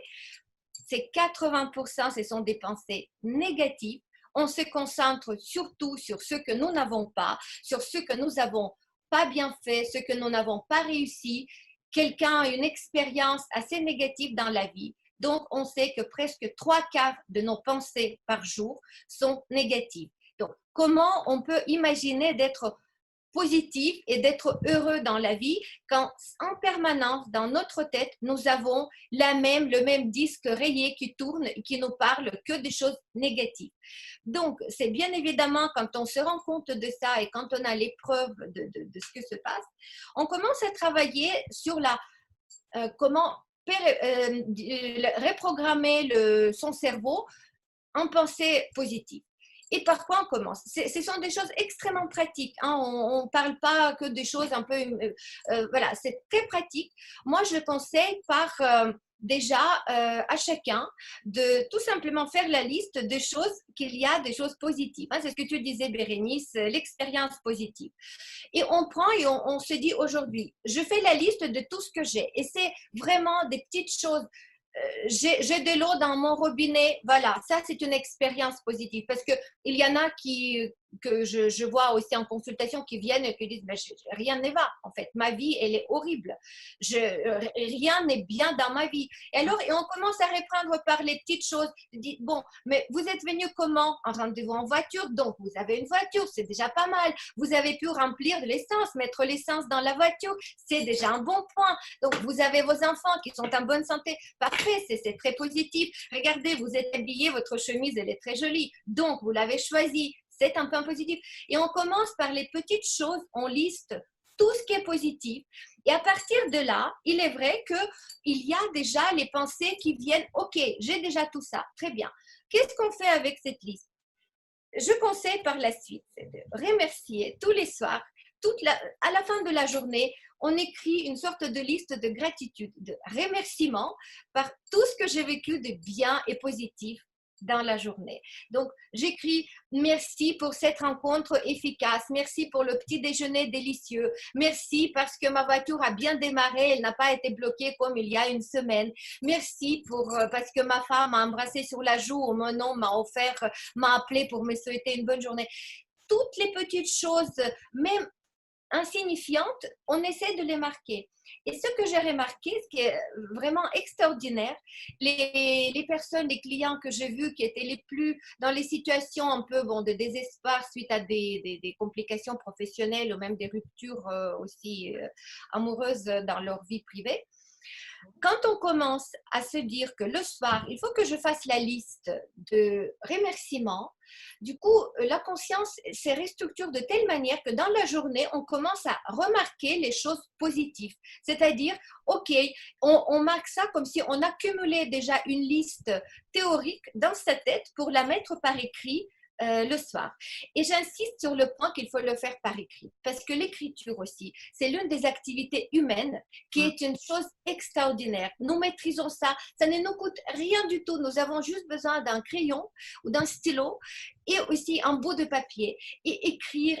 ces 80%, ce sont des pensées négatives. On se concentre surtout sur ce que nous n'avons pas, sur ce que nous avons pas bien fait, ce que nous n'avons pas réussi. Quelqu'un a une expérience assez négative dans la vie. Donc, on sait que presque 3/4 de nos pensées par jour sont négatives. Donc, comment on peut imaginer d'être positif et d'être heureux dans la vie quand en permanence dans notre tête nous avons le même disque rayé qui tourne et qui nous parle que des choses négatives. Donc c'est bien évidemment quand on se rend compte de ça et quand on a les preuves de ce que se passe, on commence à travailler sur comment reprogrammer son cerveau en pensée positive. Et par quoi on commence? Ce sont des choses extrêmement pratiques. Hein. On ne parle pas que des choses un peu... voilà, c'est très pratique. Moi, je conseille déjà à chacun de tout simplement faire la liste des choses qu'il y a, des choses positives. Hein. C'est ce que tu disais, Bérénice, l'expérience positive. Et on prend et on se dit aujourd'hui, je fais la liste de tout ce que j'ai. Et c'est vraiment des petites choses. J'ai de l'eau dans mon robinet, voilà, ça c'est une expérience positive parce qu'il y en a que je vois aussi en consultation qui viennent et qui disent rien ne va, en fait, ma vie elle est horrible, rien n'est bien dans ma vie. Et alors et on commence à reprendre par les petites choses, dit bon, mais vous êtes venu comment? En rendez-vous en voiture, donc vous avez une voiture, c'est déjà pas mal, vous avez pu remplir de l'essence, mettre l'essence dans la voiture, c'est déjà un bon point, donc vous avez vos enfants qui sont en bonne santé, parfait, c'est très positif. Regardez, vous êtes habillé, votre chemise, elle est très jolie. Donc, vous l'avez choisie. C'est un point positif. Et on commence par les petites choses. On liste tout ce qui est positif. Et à partir de là, il est vrai qu'il y a déjà les pensées qui viennent. OK, j'ai déjà tout ça. Très bien. Qu'est-ce qu'on fait avec cette liste? Je conseille par la suite de remercier tous les soirs, à la fin de la journée, on écrit une sorte de liste de gratitude, de remerciement par tout ce que j'ai vécu de bien et positif dans la journée. Donc, j'écris merci pour cette rencontre efficace, merci pour le petit déjeuner délicieux, merci parce que ma voiture a bien démarré, elle n'a pas été bloquée comme il y a une semaine, merci parce que ma femme m'a embrassé sur la joue, ou mon homme m'a appelé pour me souhaiter une bonne journée. Toutes les petites choses, même insignifiantes, on essaie de les marquer. Et ce que j'ai remarqué, ce qui est vraiment extraordinaire, les personnes, les clients que j'ai vus qui étaient les plus dans les situations un peu de désespoir suite à des complications professionnelles ou même des ruptures aussi amoureuses dans leur vie privée, quand on commence à se dire que le soir, il faut que je fasse la liste de remerciements, du coup, la conscience se restructure de telle manière que dans la journée, on commence à remarquer les choses positives. C'est-à-dire, OK, on marque ça comme si on accumulait déjà une liste théorique dans sa tête pour la mettre par écrit le soir. Et j'insiste sur le point qu'il faut le faire par écrit, parce que l'écriture aussi, c'est l'une des activités humaines qui est une chose extraordinaire. Nous maîtrisons ça, ça ne nous coûte rien du tout. Nous avons juste besoin d'un crayon ou d'un stylo et aussi un bout de papier. Et écrire,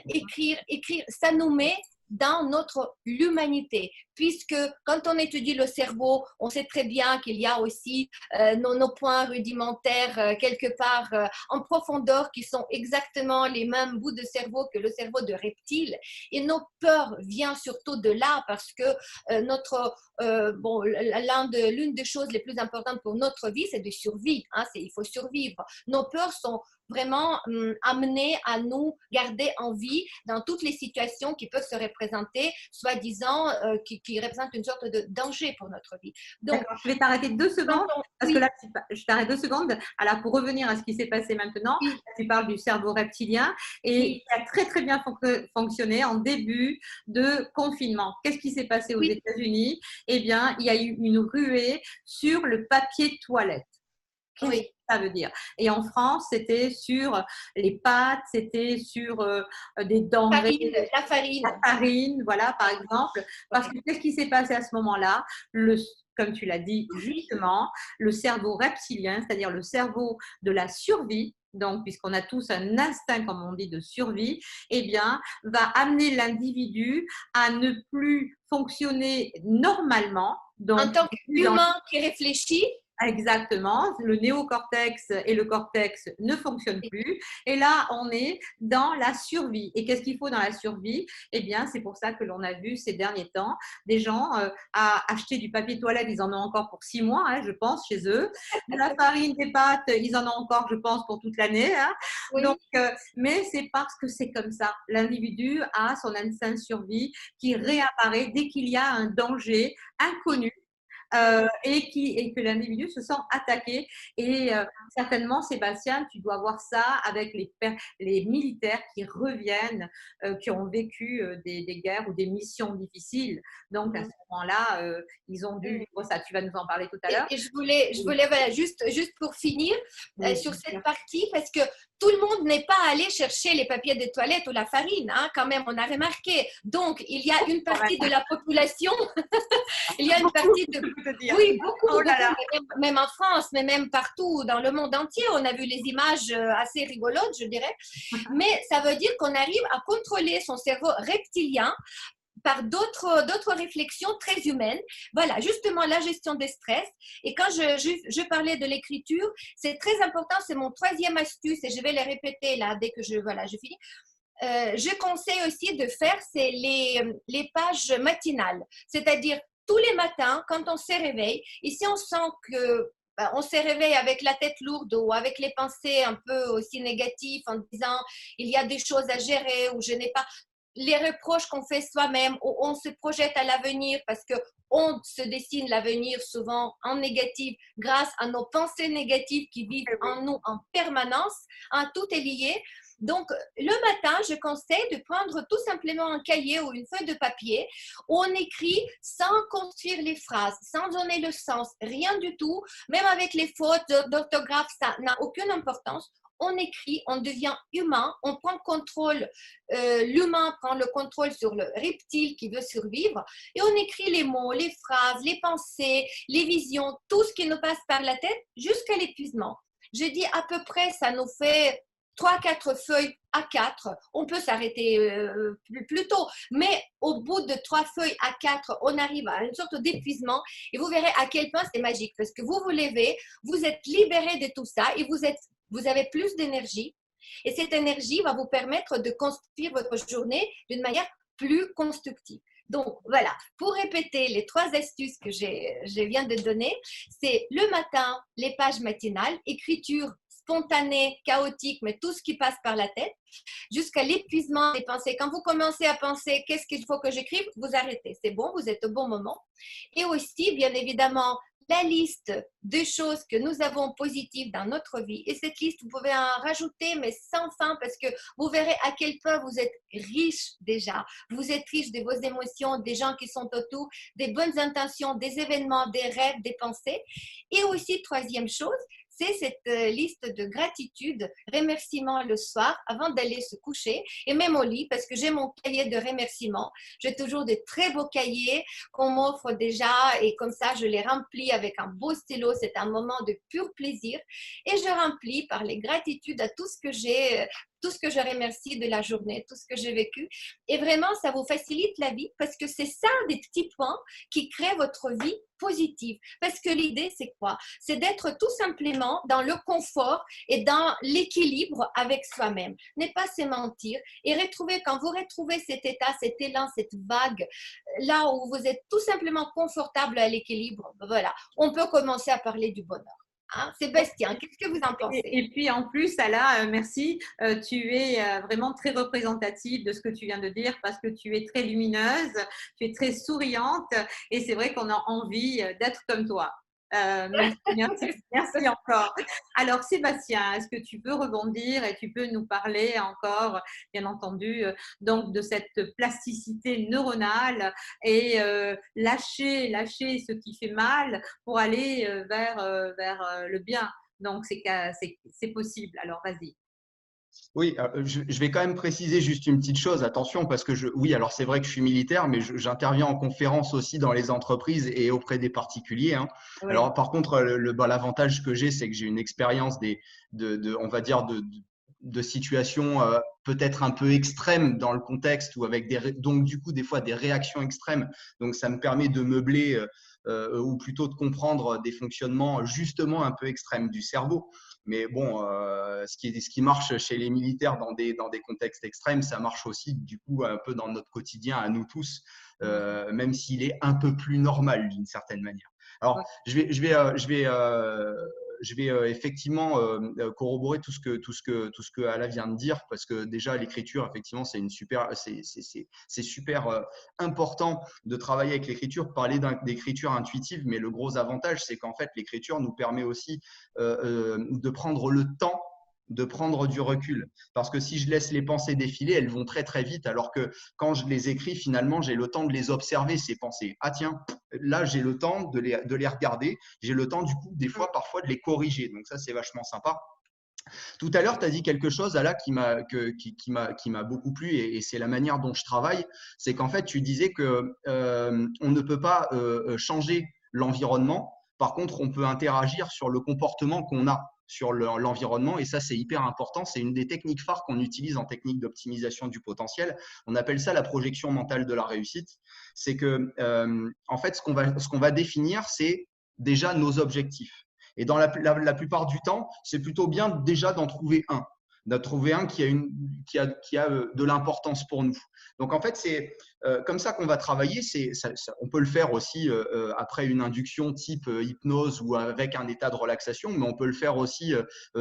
ça nous met dans notre l'humanité, puisque quand on étudie le cerveau, on sait très bien qu'il y a aussi nos points rudimentaires quelque part en profondeur qui sont exactement les mêmes bouts de cerveau que le cerveau de reptile. Et nos peurs viennent surtout de là parce que l'une des choses les plus importantes pour notre vie, c'est de survie. Hein, il faut survivre. Nos peurs sont vraiment amenées à nous garder en vie dans toutes les situations qui peuvent se représenter, soi-disant, qui représentent une sorte de danger pour notre vie. Donc, je vais t'arrêter 2 secondes, parce que là, je t'arrête 2 secondes. Alors, pour revenir à ce qui s'est passé maintenant, tu parles du cerveau reptilien et il a très, très bien fonctionné en début de confinement. Qu'est-ce qui s'est passé aux États-Unis? Eh bien, il y a eu une ruée sur le papier toilette. Qu'est-ce que ça veut dire? Et en France, c'était sur les pâtes, c'était sur des denrées. La farine, voilà, par exemple. Parce que qu'est-ce qui s'est passé à ce moment-là? Comme tu l'as dit justement, le cerveau reptilien, c'est-à-dire le cerveau de la survie, donc puisqu'on a tous un instinct, comme on dit, de survie, eh bien, va amener l'individu à ne plus fonctionner normalement. Donc, en tant qu'humain qui réfléchit. Exactement, le néocortex et le cortex ne fonctionnent plus. Et là, on est dans la survie. Et qu'est-ce qu'il faut dans la survie? Eh bien, c'est pour ça que l'on a vu ces derniers temps des gens à acheter du papier toilette, ils en ont encore pour 6 mois, hein, je pense, chez eux. De la farine, des pâtes, ils en ont encore, je pense, pour toute l'année. Hein. Donc, mais c'est parce que c'est comme ça. L'individu a son instinct de survie qui réapparaît dès qu'il y a un danger inconnu. Et que l'individu se sent attaqué. Et certainement, Sébastien, tu dois voir ça avec les militaires qui reviennent, qui ont vécu des guerres ou des missions difficiles. Donc, à ce moment-là, ils ont dû vivre ça. Tu vas nous en parler tout à l'heure. Et je voulais voilà, juste pour finir sur cette partie, parce que tout le monde n'est pas allé chercher les papiers de toilette ou la farine, hein, quand même, on a remarqué. Donc, il y a une partie de la population, il y a une partie de... Oui, beaucoup, même en France, mais même partout dans le monde entier, on a vu les images assez rigolotes, je dirais. Mais ça veut dire qu'on arrive à contrôler son cerveau reptilien par d'autres réflexions très humaines. Voilà, justement, la gestion des stress. Et quand je parlais de l'écriture, c'est très important, c'est mon troisième astuce et je vais les répéter là dès que je finis. Je conseille aussi de faire, c'est les pages matinales, c'est-à-dire tous les matins, quand on se réveille, et si on sent que on se réveille avec la tête lourde ou avec les pensées un peu aussi négatives en disant il y a des choses à gérer ou je n'ai pas les reproches qu'on fait soi-même ou on se projette à l'avenir parce que on se dessine l'avenir souvent en négatif grâce à nos pensées négatives qui vivent en nous en permanence, hein, tout est lié. Donc, le matin, je conseille de prendre tout simplement un cahier ou une feuille de papier où on écrit sans construire les phrases, sans donner le sens, rien du tout, même avec les fautes d'orthographe, ça n'a aucune importance. On écrit, on devient humain, on prend le contrôle, l'humain prend le contrôle sur le reptile qui veut survivre et on écrit les mots, les phrases, les pensées, les visions, tout ce qui nous passe par la tête jusqu'à l'épuisement. Je dis à peu près, ça nous fait 3-4 feuilles A4, on peut s'arrêter plus tôt, mais au bout de 3 feuilles A4, on arrive à une sorte d'épuisement et vous verrez à quel point c'est magique parce que vous vous levez, vous êtes libéré de tout ça et vous avez plus d'énergie et cette énergie va vous permettre de construire votre journée d'une manière plus constructive. Donc voilà, pour répéter les 3 astuces que je viens de donner, c'est le matin, les pages matinales, écriture spontanée, chaotique, mais tout ce qui passe par la tête, jusqu'à l'épuisement des pensées. Quand vous commencez à penser qu'est-ce qu'il faut que j'écrive, vous arrêtez. C'est bon, vous êtes au bon moment. Et aussi, bien évidemment, la liste de choses que nous avons positives dans notre vie. Et cette liste, vous pouvez en rajouter, mais sans fin, parce que vous verrez à quel point vous êtes riche déjà. Vous êtes riche de vos émotions, des gens qui sont autour, des bonnes intentions, des événements, des rêves, des pensées. Et aussi, troisième chose, c'est cette liste de gratitude, remerciements le soir avant d'aller se coucher et même au lit parce que j'ai mon cahier de remerciements. J'ai toujours de très beaux cahiers qu'on m'offre déjà et comme ça je les remplis avec un beau stylo. C'est un moment de pur plaisir et je remplis par les gratitudes à tout ce que j'ai tout ce que je remercie de la journée, tout ce que j'ai vécu. Et vraiment, ça vous facilite la vie parce que c'est ça des petits points qui créent votre vie positive. Parce que l'idée, c'est quoi? C'est d'être tout simplement dans le confort et dans l'équilibre avec soi-même. Ne pas se mentir et retrouver, quand vous retrouvez cet état, cet élan, cette vague, là où vous êtes tout simplement confortable à l'équilibre, voilà, on peut commencer à parler du bonheur. Hein? Sébastien, qu'est-ce que vous en pensez? Et puis en plus, Ala, merci, tu es vraiment très représentative de ce que tu viens de dire parce que tu es très lumineuse, tu es très souriante et c'est vrai qu'on a envie d'être comme toi. Merci, merci, merci encore. Alors Sébastien, est-ce que tu peux rebondir et tu peux nous parler encore, bien entendu, donc de cette plasticité neuronale et lâcher ce qui fait mal pour aller vers le bien. Donc, c'est possible. Alors, vas-y. Oui, je vais quand même préciser juste une petite chose. Attention, parce que oui, alors c'est vrai que je suis militaire, mais j'interviens en conférence aussi dans les entreprises et auprès des particuliers, hein. Oui, Alors, par contre, l'avantage que j'ai, c'est que j'ai une expérience on va dire, de situations peut-être un peu extrêmes dans le contexte ou avec donc du coup, des fois, des réactions extrêmes. Donc, ça me permet de meubler ou plutôt de comprendre des fonctionnements justement un peu extrêmes du cerveau. Mais bon, ce qui marche chez les militaires dans des contextes extrêmes, ça marche aussi du coup un peu dans notre quotidien à nous tous, même s'il est un peu plus normal d'une certaine manière. Alors, oui, je vais effectivement corroborer tout ce que Ala vient de dire, parce que déjà l'écriture, effectivement, c'est super important de travailler avec l'écriture, parler d'écriture intuitive, mais le gros avantage, c'est qu'en fait, l'écriture nous permet aussi de prendre le temps de prendre du recul. Parce que si je laisse les pensées défiler, elles vont très très vite, alors que quand je les écris, finalement, j'ai le temps de les observer, ces pensées. Ah tiens, là, j'ai le temps de les regarder, j'ai le temps du coup, des fois, parfois, de les corriger. Donc ça, c'est vachement sympa. Tout à l'heure, tu as dit quelque chose là qui m'a beaucoup plu et c'est la manière dont je travaille. C'est qu'en fait, tu disais que on ne peut pas changer l'environnement. Par contre, on peut interagir sur le comportement qu'on a sur l'environnement et ça, c'est hyper important. C'est une des techniques phares qu'on utilise en technique d'optimisation du potentiel. On appelle ça la projection mentale de la réussite. C'est que, en fait, ce qu'on va définir, c'est déjà nos objectifs. Et dans la plupart du temps, c'est plutôt bien déjà d'en trouver un qui a de l'importance pour nous. Donc en fait, c'est comme ça qu'on va travailler. On peut le faire aussi après une induction type hypnose ou avec un état de relaxation, mais on peut le faire aussi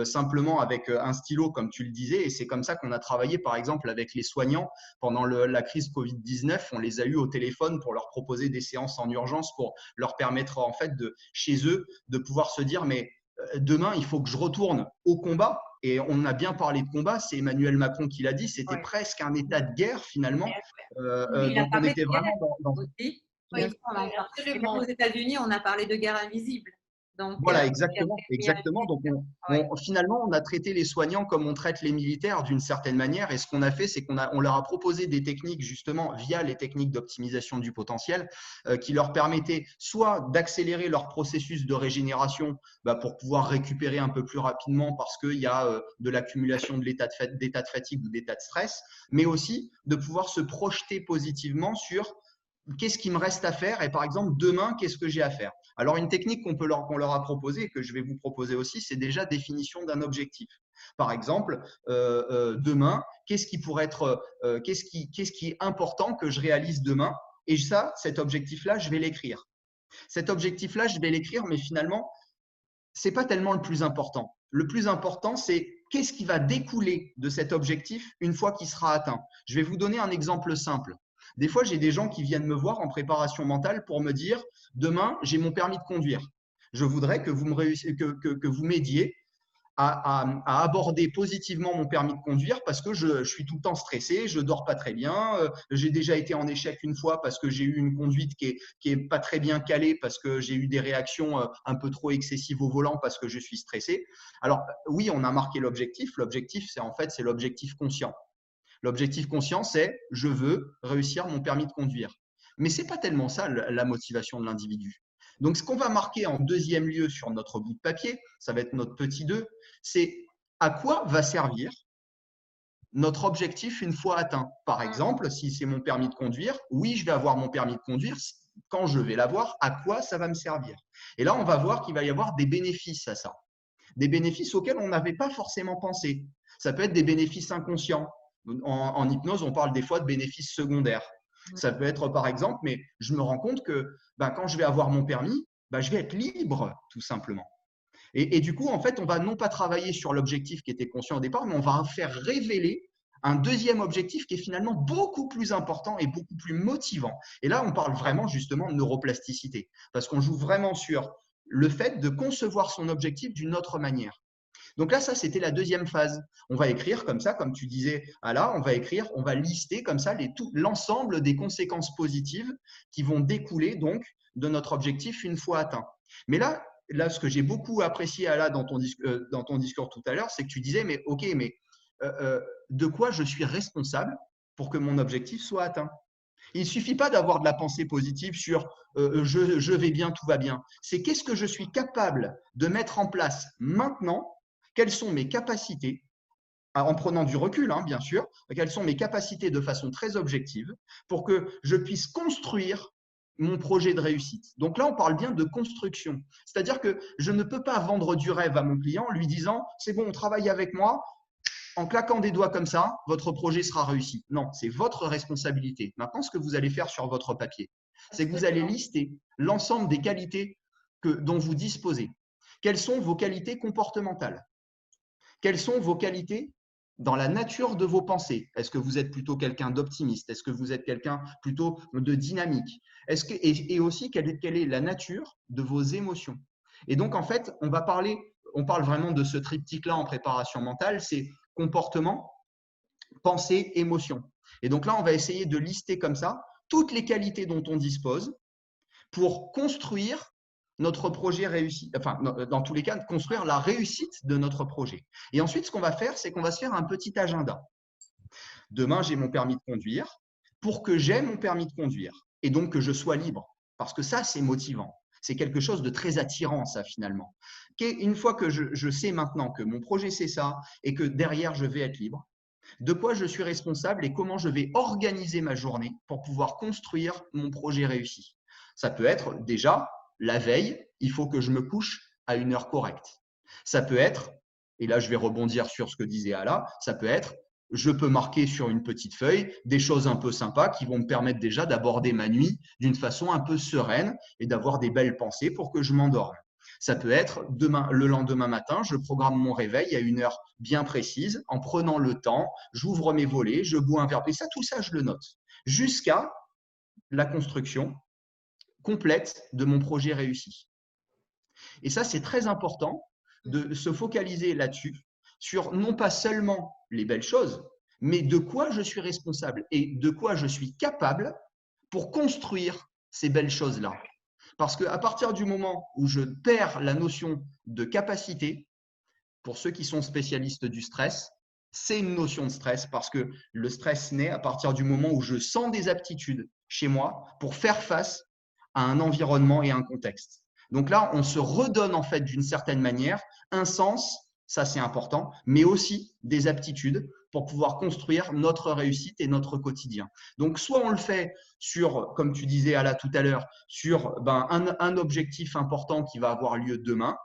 simplement avec un stylo, comme tu le disais. Et c'est comme ça qu'on a travaillé, par exemple, avec les soignants pendant la crise Covid-19. On les a eus au téléphone pour leur proposer des séances en urgence pour leur permettre en fait chez eux de pouvoir se dire mais demain il faut que je retourne au combat et on a bien parlé de combat, c'est Emmanuel Macron qui l'a dit, c'était oui. presque un état de guerre finalement. Il a Donc on parlé était de guerre vraiment dans aussi. Bien Oui, sûr, on en parle. Et même absolument. aux États-Unis, on a parlé de guerre invisible. Donc, voilà, guerre exactement, exactement. invisible. Donc, Ouais. finalement, on a traité les soignants comme on traite les militaires d'une certaine manière. Et ce qu'on a fait, c'est on leur a proposé des techniques, justement, via les techniques d'optimisation du potentiel, qui leur permettaient soit d'accélérer leur processus de régénération pour pouvoir récupérer un peu plus rapidement parce qu'il y a de l'accumulation d'états de fatigue ou d'états de stress, mais aussi de pouvoir se projeter positivement sur qu'est-ce qui me reste à faire et par exemple demain qu'est-ce que j'ai à faire. Alors une technique qu'on leur a proposée et que je vais vous proposer aussi, c'est déjà définition d'un objectif. Par exemple, demain, qu'est-ce qui pourrait être, qu'est-ce qui est important que je réalise demain. Et ça, cet objectif-là, je vais l'écrire. Cet objectif-là, je vais l'écrire, mais finalement, c'est pas tellement le plus important. Le plus important, c'est qu'est-ce qui va découler de cet objectif une fois qu'il sera atteint. Je vais vous donner un exemple simple. Des fois, j'ai des gens qui viennent me voir en préparation mentale pour me dire demain, j'ai mon permis de conduire. Je voudrais que vous m'aidiez à aborder positivement mon permis de conduire parce que je suis tout le temps stressé, je dors pas très bien, j'ai déjà été en échec une fois parce que j'ai eu une conduite qui est pas très bien calée parce que j'ai eu des réactions un peu trop excessives au volant parce que je suis stressé. Alors oui, on a marqué l'objectif. L'objectif, c'est l'objectif conscient. L'objectif conscient, c'est je veux réussir mon permis de conduire. Mais c'est pas tellement ça la motivation de l'individu. Donc, ce qu'on va marquer en deuxième lieu sur notre bout de papier, ça va être notre petit 2, c'est à quoi va servir notre objectif une fois atteint. Par exemple, si c'est mon permis de conduire, oui, je vais avoir mon permis de conduire. Quand je vais l'avoir, à quoi ça va me servir? Et là, on va voir qu'il va y avoir des bénéfices à ça. Des bénéfices auxquels on n'avait pas forcément pensé. Ça peut être des bénéfices inconscients. En hypnose, on parle des fois de bénéfices secondaires. Ça peut être, par exemple, mais je me rends compte que quand je vais avoir mon permis, je vais être libre, tout simplement. Et du coup, en fait, on va non pas travailler sur l'objectif qui était conscient au départ, mais on va faire révéler un deuxième objectif qui est finalement beaucoup plus important et beaucoup plus motivant. Et là, on parle vraiment justement de neuroplasticité, parce qu'on joue vraiment sur le fait de concevoir son objectif d'une autre manière. Donc là, ça, c'était la deuxième phase. On va écrire comme ça, comme tu disais, on va écrire, on va lister comme ça l'ensemble des conséquences positives qui vont découler donc de notre objectif une fois atteint. Mais là, ce que j'ai beaucoup apprécié dans ton discours tout à l'heure, c'est que tu disais, mais ok, mais de quoi je suis responsable pour que mon objectif soit atteint? Il ne suffit pas d'avoir de la pensée positive sur je vais bien, tout va bien. C'est qu'est-ce que je suis capable de mettre en place maintenant? Quelles sont mes capacités? En prenant du recul, bien sûr, quelles sont mes capacités de façon très objective pour que je puisse construire mon projet de réussite. Donc là, on parle bien de construction. C'est-à-dire que je ne peux pas vendre du rêve à mon client en lui disant « c'est bon, on travaille avec moi, en claquant des doigts comme ça, votre projet sera réussi. » Non, c'est votre responsabilité. Maintenant, ce que vous allez faire sur votre papier, c'est que vous allez lister l'ensemble des qualités dont vous disposez. Quelles sont vos qualités comportementales? Quelles sont vos qualités dans la nature de vos pensées? Est-ce que vous êtes plutôt quelqu'un d'optimiste? Est-ce que vous êtes quelqu'un plutôt de dynamique? Et aussi, quelle est la nature de vos émotions? Et donc, en fait, on parle vraiment de ce triptyque-là en préparation mentale, c'est comportement, pensée, émotion. Et donc là, on va essayer de lister comme ça toutes les qualités dont on dispose pour construire notre projet réussi, enfin, dans tous les cas, construire la réussite de notre projet. Et ensuite, ce qu'on va faire, c'est qu'on va se faire un petit agenda. Demain, j'ai mon permis de conduire. Pour que j'aie mon permis de conduire et donc que je sois libre, parce que ça, c'est motivant. C'est quelque chose de très attirant, ça, finalement. Une fois que je sais maintenant que mon projet, c'est ça et que derrière, je vais être libre, de quoi je suis responsable et comment je vais organiser ma journée pour pouvoir construire mon projet réussi. Ça peut être déjà la veille, il faut que je me couche à une heure correcte. Ça peut être, et là je vais rebondir sur ce que disait Ala, ça peut être, je peux marquer sur une petite feuille des choses un peu sympas qui vont me permettre déjà d'aborder ma nuit d'une façon un peu sereine et d'avoir des belles pensées pour que je m'endorme. Ça peut être le lendemain matin, je programme mon réveil à une heure bien précise, en prenant le temps, j'ouvre mes volets, je bois un verre. Et ça, tout ça, je le note. Jusqu'à la construction complète de mon projet réussi. Et ça, c'est très important de se focaliser là-dessus, sur non pas seulement les belles choses, mais de quoi je suis responsable et de quoi je suis capable pour construire ces belles choses-là. Parce qu'à partir du moment où je perds la notion de capacité, pour ceux qui sont spécialistes du stress, c'est une notion de stress parce que le stress naît à partir du moment où je sens des aptitudes chez moi pour faire face à un environnement et un contexte. Donc là, on se redonne en fait d'une certaine manière un sens, ça c'est important, mais aussi des aptitudes pour pouvoir construire notre réussite et notre quotidien. Donc soit on le fait sur, comme tu disais Ala tout à l'heure, sur un objectif important qui va avoir lieu demain,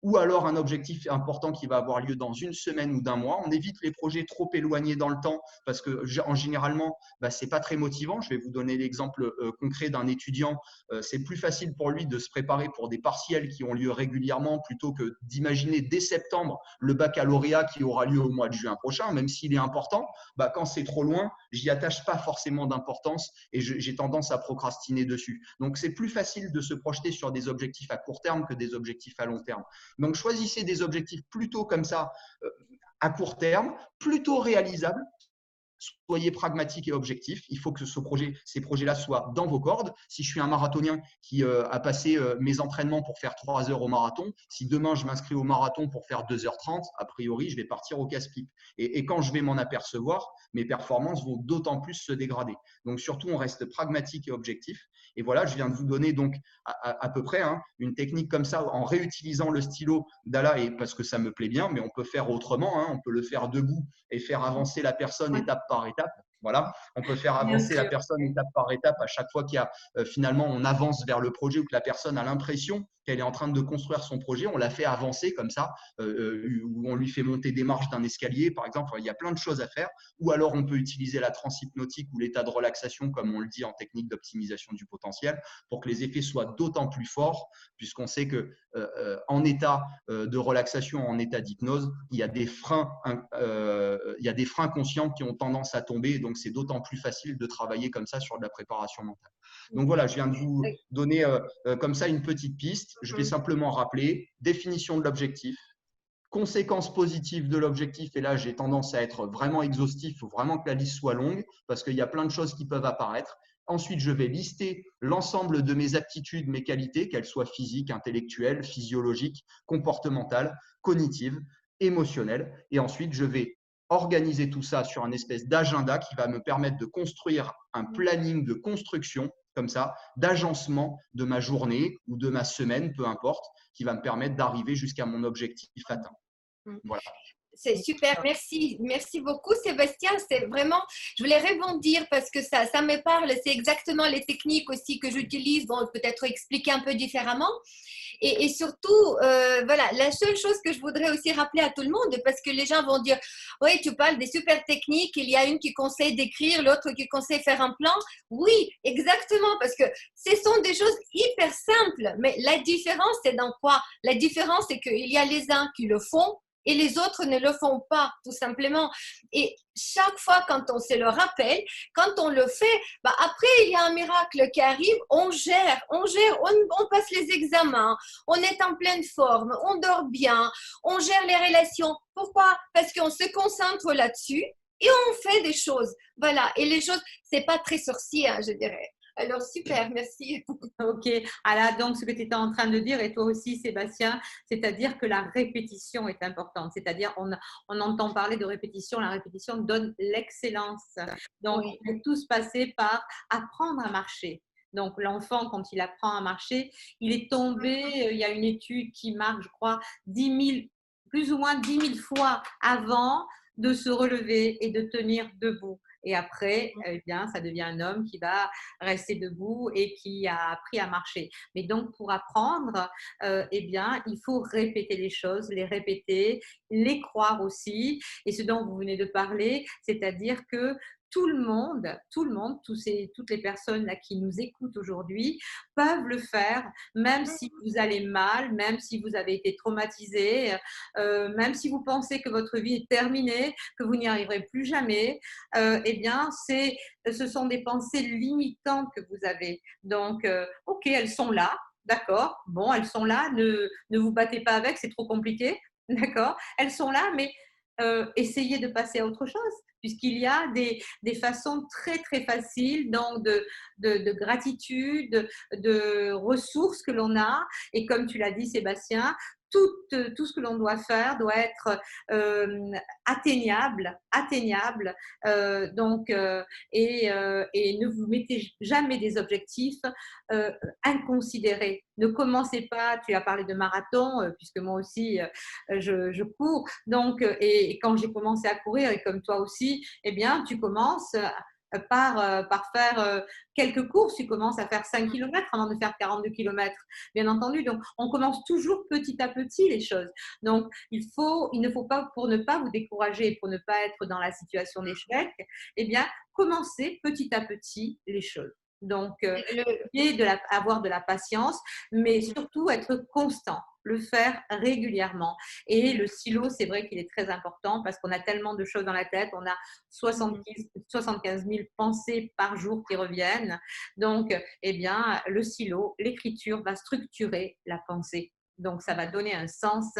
ou alors un objectif important qui va avoir lieu dans une semaine ou d'un mois. On évite les projets trop éloignés dans le temps parce que généralement, ce n'est pas très motivant. Je vais vous donner l'exemple concret d'un étudiant. C'est plus facile pour lui de se préparer pour des partiels qui ont lieu régulièrement plutôt que d'imaginer dès septembre le baccalauréat qui aura lieu au mois de juin prochain, même s'il est important. Quand c'est trop loin, j'y attache pas forcément d'importance et j'ai tendance à procrastiner dessus. Donc, c'est plus facile de se projeter sur des objectifs à court terme que des objectifs à long terme. Donc, choisissez des objectifs plutôt comme ça, à court terme, plutôt réalisables. soyez pragmatique et objectif. Il faut que ces projets-là soient dans vos cordes. Si je suis un marathonien qui a passé mes entraînements pour faire 3 heures au marathon, si demain je m'inscris au marathon pour faire 2h30, a priori, je vais partir au casse-pipe. Et quand je vais m'en apercevoir, mes performances vont d'autant plus se dégrader. Donc surtout, on reste pragmatique et objectif. Et voilà, je viens de vous donner donc à peu près une technique comme ça en réutilisant le stylo d'Ala, et parce que ça me plaît bien, mais on peut faire autrement. On peut le faire debout et faire avancer la personne étape par étape. Voilà, on peut faire Bien avancer la sûr. personne étape par étape à chaque fois qu'il y a finalement on avance vers le projet ou que la personne a l'impression qu'elle est en train de construire son projet, on la fait avancer comme ça, ou on lui fait monter des marches d'un escalier, par exemple. Il y a plein de choses à faire. Ou alors on peut utiliser la transe hypnotique ou l'état de relaxation, comme on le dit en technique d'optimisation du potentiel, pour que les effets soient d'autant plus forts, puisqu'on sait que en état de relaxation, en état d'hypnose, il y a des freins conscients qui ont tendance à tomber. Donc, c'est d'autant plus facile de travailler comme ça sur de la préparation mentale. Donc voilà, je viens de vous donner comme ça une petite piste. Je vais simplement rappeler définition de l'objectif, conséquences positives de l'objectif. Et là, j'ai tendance à être vraiment exhaustif. Il faut vraiment que la liste soit longue parce qu'il y a plein de choses qui peuvent apparaître. Ensuite, je vais lister l'ensemble de mes aptitudes, mes qualités, qu'elles soient physiques, intellectuelles, physiologiques, comportementales, cognitives, émotionnelles. Et ensuite, je vais organiser tout ça sur un espèce d'agenda qui va me permettre de construire un planning de construction, comme ça, d'agencement de ma journée ou de ma semaine, peu importe, qui va me permettre d'arriver jusqu'à mon objectif atteint. Voilà. C'est super, merci. Merci beaucoup, Sébastien. C'est vraiment, je voulais rebondir parce que ça me parle. C'est exactement les techniques aussi que j'utilise, bon, peut-être expliquer un peu différemment. Et surtout, voilà, la seule chose que je voudrais aussi rappeler à tout le monde, parce que les gens vont dire, oui, tu parles des super techniques, il y a une qui conseille d'écrire, l'autre qui conseille faire un plan. Oui, exactement, parce que ce sont des choses hyper simples. Mais la différence, c'est dans quoi? La différence, c'est qu'il y a les uns qui le font et les autres ne le font pas, tout simplement. Et chaque fois, quand on se le rappelle, quand on le fait, bah après, il y a un miracle qui arrive, on gère, on passe les examens, on est en pleine forme, on dort bien, on gère les relations. Pourquoi? Parce qu'on se concentre là-dessus et on fait des choses. Voilà. Et les choses, c'est pas très sorcier, je dirais. Alors, super, merci. Ok, alors donc ce que tu étais en train de dire, et toi aussi Sébastien, c'est-à-dire que la répétition est importante, c'est-à-dire on entend parler de répétition, la répétition donne l'excellence. Donc Oui. on est tous passés par apprendre à marcher. Donc l'enfant, quand il apprend à marcher, il est tombé, il y a une étude qui marque, je crois, 10 000, plus ou moins 10 000 fois avant de se relever et de tenir debout. Et après, eh bien, ça devient un homme qui va rester debout et qui a appris à marcher. Mais donc, pour apprendre, eh bien, il faut répéter les choses, les répéter, les croire aussi. Et ce dont vous venez de parler, c'est-à-dire que tout le monde, toutes les personnes là qui nous écoutent aujourd'hui peuvent le faire, même si vous allez mal, même si vous avez été traumatisé, même si vous pensez que votre vie est terminée, que vous n'y arriverez plus jamais. Eh bien, ce sont des pensées limitantes que vous avez. Donc, ok, elles sont là, d'accord. Bon, elles sont là, ne vous battez pas avec, c'est trop compliqué, d'accord. Elles sont là, mais essayez de passer à autre chose, puisqu'il y a des façons très, très faciles donc de gratitude, de ressources que l'on a. Et comme tu l'as dit, Sébastien, tout ce que l'on doit faire doit être atteignable. Donc, et ne vous mettez jamais des objectifs inconsidérés. Ne commencez pas, tu as parlé de marathon, puisque moi aussi, je cours. Donc, et quand j'ai commencé à courir, et comme toi aussi, eh bien, tu commences par faire quelques courses, tu commences à faire 5 km avant de faire 42 km, bien entendu. Donc, on commence toujours petit à petit les choses. Donc, il ne faut pas, pour ne pas vous décourager, pour ne pas être dans la situation d'échec, eh bien, commencez petit à petit les choses. Donc, avoir de la patience, mais surtout être constant, le faire régulièrement. Et le silo, c'est vrai qu'il est très important parce qu'on a tellement de choses dans la tête, on a 75 000 pensées par jour qui reviennent. Donc, eh bien, le silo, l'écriture va structurer la pensée. Donc, ça va donner un sens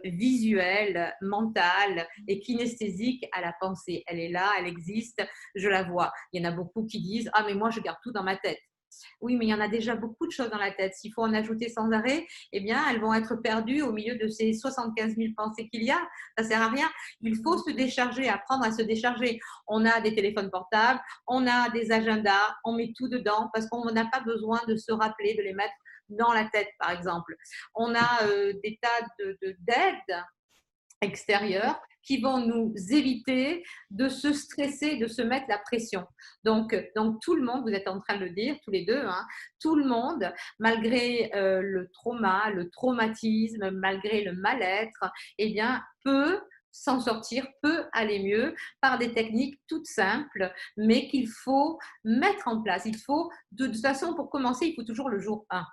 visuel, mental et kinesthésique à la pensée. Elle est là, elle existe, je la vois. Il y en a beaucoup qui disent « Ah, mais moi, je garde tout dans ma tête ». Oui, mais il y en a déjà beaucoup de choses dans la tête. S'il faut en ajouter sans arrêt, eh bien, elles vont être perdues au milieu de ces 75 000 pensées qu'il y a. Ça ne sert à rien. Il faut se décharger, apprendre à se décharger. On a des téléphones portables, on a des agendas, on met tout dedans parce qu'on n'a pas besoin de se rappeler, de les mettre dans la tête, par exemple. On a des tas d'aides extérieures qui vont nous éviter de se stresser, de se mettre la pression. Donc tout le monde, vous êtes en train de le dire, tous les deux, hein, tout le monde, malgré le trauma, le traumatisme, malgré le mal-être, eh bien, peut s'en sortir, peut aller mieux par des techniques toutes simples, mais qu'il faut mettre en place. Il faut, de toute façon, pour commencer, il faut toujours le jour 1.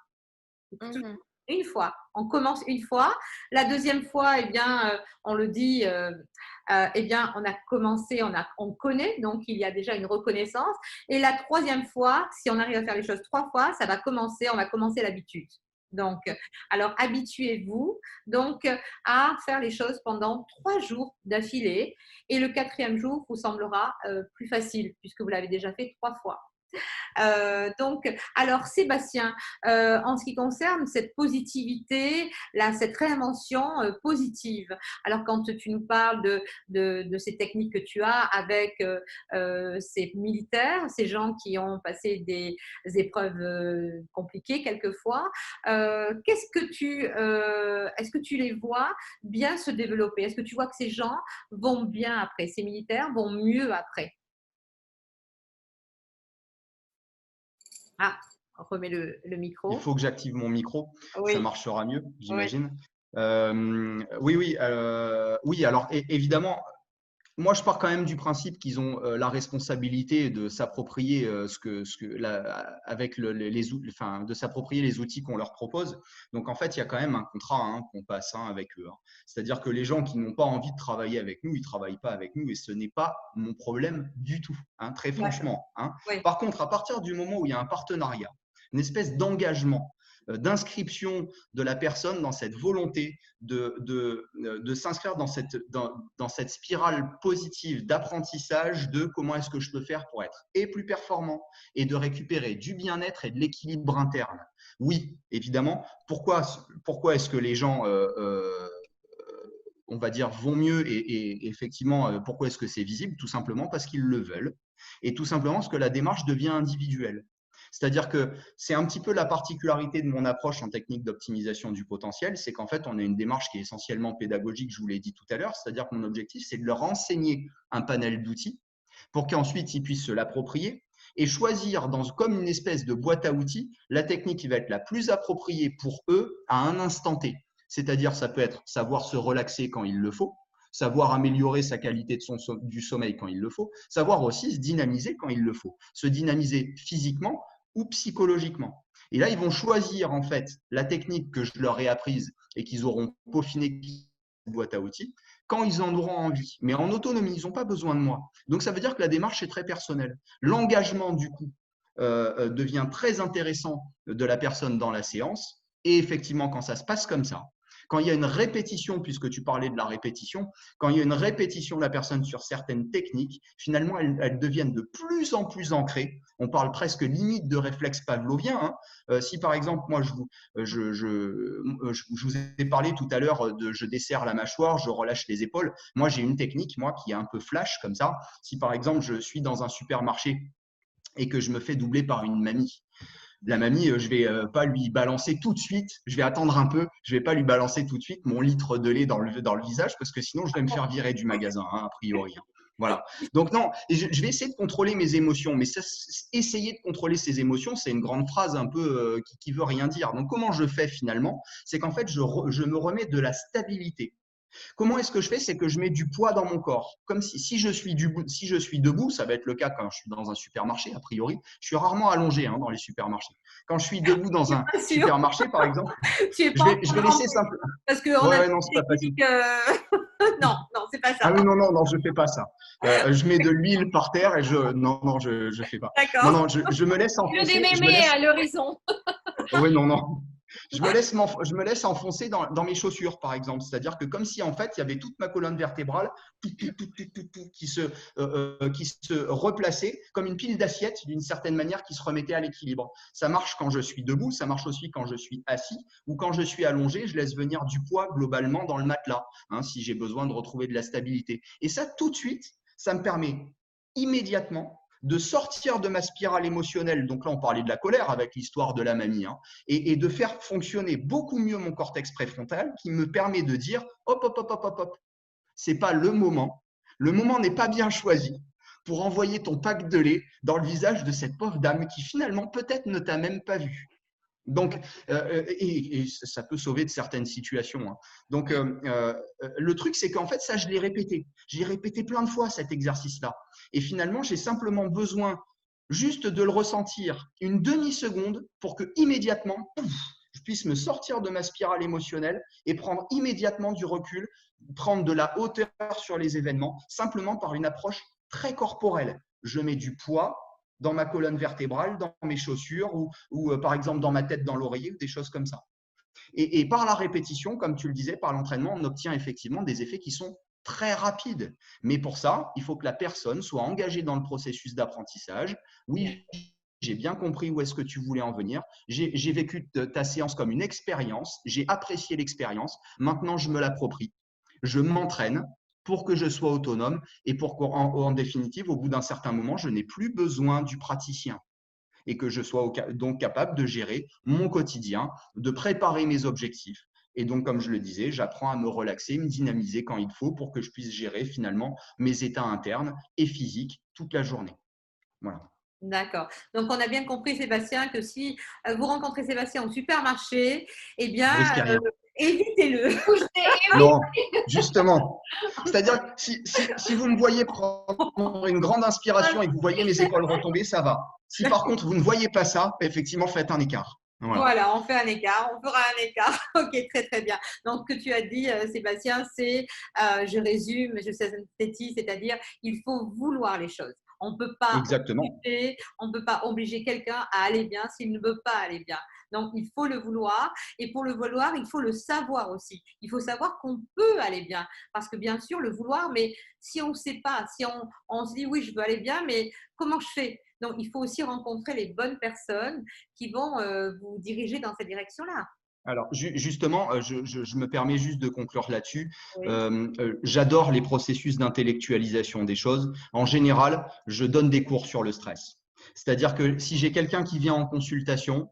Une fois, on commence une fois. La deuxième fois, eh bien, on le dit, eh bien, on a commencé, on connaît, donc il y a déjà une reconnaissance. Et la troisième fois, si on arrive à faire les choses 3 fois, ça va commencer, on va commencer l'habitude. Donc, alors habituez-vous donc à faire les choses pendant 3 jours d'affilée. Et le 4e jour vous semblera plus facile puisque vous l'avez déjà fait 3 fois. Donc, alors Sébastien, en ce qui concerne cette positivité, cette réinvention positive, alors quand tu nous parles de ces techniques que tu as avec ces militaires, ces gens qui ont passé des épreuves compliquées quelquefois, est-ce que tu les vois bien se développer? Est-ce que tu vois que ces gens vont bien après, ces militaires vont mieux après? Ah, on remet le Il micro. faut que j'active mon micro, ça Oui, marchera mieux, oui, j'imagine. Oui, alors évidemment, moi je pars quand même du principe qu'ils ont la responsabilité de s'approprier avec enfin, de s'approprier les outils qu'on leur propose. Donc en fait, il y a quand même un contrat qu'on passe avec eux. C'est-à-dire que les gens qui n'ont pas envie de travailler avec nous, ils ne travaillent pas avec nous et ce n'est pas mon problème du tout, très d'accord. franchement. Oui, Par contre, à partir du moment où il y a un partenariat, une espèce d'engagement, d'inscription de la personne dans cette volonté de s'inscrire dans cette spirale positive d'apprentissage de comment est-ce que je peux faire pour être et plus performant et de récupérer du bien-être et de l'équilibre interne. Oui, évidemment. Pourquoi est-ce que les gens on va dire, vont mieux et effectivement, pourquoi est-ce que c'est visible? Tout simplement parce qu'ils le veulent et tout simplement parce que la démarche devient individuelle. C'est-à-dire que c'est un petit peu la particularité de mon approche en technique d'optimisation du potentiel, c'est qu'en fait, on a une démarche qui est essentiellement pédagogique, je vous l'ai dit tout à l'heure, c'est-à-dire que mon objectif, c'est de leur enseigner un panel d'outils pour qu'ensuite ils puissent se l'approprier et choisir comme une espèce de boîte à outils la technique qui va être la plus appropriée pour eux à un instant T. C'est-à-dire, ça peut être savoir se relaxer quand il le faut, savoir améliorer sa qualité du sommeil quand il le faut, savoir aussi se dynamiser quand il le faut, se dynamiser physiquement ou psychologiquement. Et là, ils vont choisir en fait la technique que je leur ai apprise et qu'ils auront peaufiné boîte à outils quand ils en auront envie. Mais en autonomie, ils n'ont pas besoin de moi. Donc, ça veut dire que la démarche est très personnelle. L'engagement, du coup, devient très intéressant de la personne dans la séance. Et effectivement, quand ça se passe comme ça, quand il y a une répétition, puisque tu parlais de la répétition, quand il y a une répétition de la personne sur certaines techniques, finalement, elles deviennent de plus en plus ancrées. On parle presque limite de réflexe pavlovien. Si par exemple, moi, je vous ai parlé tout à l'heure de je desserre la mâchoire, je relâche les épaules. Moi, j'ai une technique, moi, qui est un peu flash comme ça. Si par exemple, je suis dans un supermarché et que je me fais doubler par une mamie, la mamie, je vais pas lui balancer tout de suite, je vais attendre un peu, je vais pas lui balancer tout de suite mon litre de lait dans le visage parce que sinon je vais me faire virer du magasin, a priori. Voilà. Donc non, et je vais essayer de contrôler mes émotions, mais essayer de contrôler ses émotions, c'est une grande phrase un peu qui veut rien dire. Donc comment je fais finalement? C'est qu'en fait, je me remets de la stabilité. Comment est-ce que je fais? C'est que je mets du poids dans mon corps. Comme si je suis debout, ça va être le cas quand je suis dans un supermarché, a priori. Je suis rarement allongé dans les supermarchés. Quand je suis debout dans un pas sûr. supermarché, par exemple, Tu es je pas vais laisser simplement. parce qu'on a Ouais, des non, c'est pas facile. techniques. Non, non, c'est pas Ah ça. oui, non, non, non, je fais pas ça. Je mets de l'huile par terre et non, je fais pas. Non, D'accord. non, je me laisse Plus des enfoncer. Je me mémés laisse. à l'horizon. Oui, non, non. je me laisse enfoncer dans mes chaussures, par exemple. C'est-à-dire que comme si, en fait, il y avait toute ma colonne vertébrale qui se replaçait comme une pile d'assiettes, d'une certaine manière, qui se remettait à l'équilibre. Ça marche quand je suis debout, ça marche aussi quand je suis assis ou quand je suis allongé, je laisse venir du poids globalement dans le matelas, hein, si j'ai besoin de retrouver de la stabilité. Et ça, tout de suite, ça me permet immédiatement de sortir de ma spirale émotionnelle. Donc là, on parlait de la colère avec l'histoire de la mamie, hein, et de faire fonctionner beaucoup mieux mon cortex préfrontal qui me permet de dire hop, hop, hop, hop, hop, hop, c'est pas le moment. Le moment n'est pas bien choisi pour envoyer ton pack de lait dans le visage de cette pauvre dame qui finalement peut-être ne t'a même pas vu. Donc, et ça peut sauver de certaines situations, hein. Donc, le truc, c'est qu'en fait, ça, je l'ai répété. J'ai répété plein de fois cet exercice-là. Et finalement, j'ai simplement besoin juste de le ressentir une demi-seconde pour que immédiatement, pouf, je puisse me sortir de ma spirale émotionnelle et prendre immédiatement du recul, prendre de la hauteur sur les événements, simplement par une approche très corporelle. Je mets du poids dans ma colonne vertébrale, dans mes chaussures ou par exemple dans ma tête, dans l'oreiller ou des choses comme ça. Et par la répétition, comme tu le disais, par l'entraînement, on obtient effectivement des effets qui sont très rapides. Mais pour ça, il faut que la personne soit engagée dans le processus d'apprentissage. Oui, j'ai bien compris où est-ce que tu voulais en venir. J'ai vécu ta séance comme une expérience. J'ai apprécié l'expérience. Maintenant, je me l'approprie. Je m'entraîne pour que je sois autonome et pour qu'en définitive, au bout d'un certain moment, je n'ai plus besoin du praticien et que je sois donc capable de gérer mon quotidien, de préparer mes objectifs. Et donc, comme je le disais, j'apprends à me relaxer, me dynamiser quand il faut pour que je puisse gérer finalement mes états internes et physiques toute la journée. Voilà. D'accord. Donc, on a bien compris, Sébastien, que si vous rencontrez Sébastien au supermarché, eh bien, Vous risquez rien. évitez-le. Non, justement. C'est-à-dire, si vous me voyez prendre une grande inspiration et que vous voyez mes épaules retomber, ça va. Si par contre, vous ne voyez pas ça, effectivement, faites un écart. Voilà. Voilà, on fait un écart, on fera un écart. Ok, très très bien. Donc, ce que tu as dit, Sébastien, c'est, je résume, je synthétise, c'est-à-dire il faut vouloir les choses. On ne peut pas Exactement. obliger, on peut pas obliger quelqu'un à aller bien s'il ne veut pas aller bien. Donc, il faut le vouloir. Et pour le vouloir, il faut le savoir aussi. Il faut savoir qu'on peut aller bien. Parce que bien sûr, le vouloir, mais si on ne sait pas, si on se dit oui, je veux aller bien, mais comment je fais? Donc, il faut aussi rencontrer les bonnes personnes qui vont vous diriger dans cette direction-là. Alors, justement, je me permets juste de conclure là-dessus. Oui. J'adore les processus d'intellectualisation des choses. En général, je donne des cours sur le stress. C'est-à-dire que si j'ai quelqu'un qui vient en consultation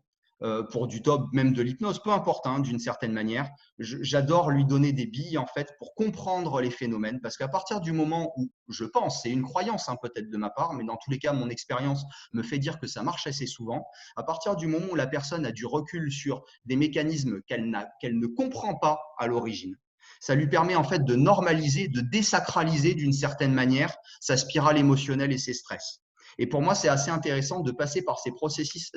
pour du top, même de l'hypnose, peu importe, hein, d'une certaine manière, j'adore lui donner des billes en fait pour comprendre les phénomènes. Parce qu'à partir du moment où je pense, c'est une croyance hein, peut-être de ma part, mais dans tous les cas, mon expérience me fait dire que ça marche assez souvent. À partir du moment où la personne a du recul sur des mécanismes qu'elle ne comprend pas à l'origine, ça lui permet en fait de normaliser, de désacraliser d'une certaine manière sa spirale émotionnelle et ses stress. Et pour moi, c'est assez intéressant de passer par ces processus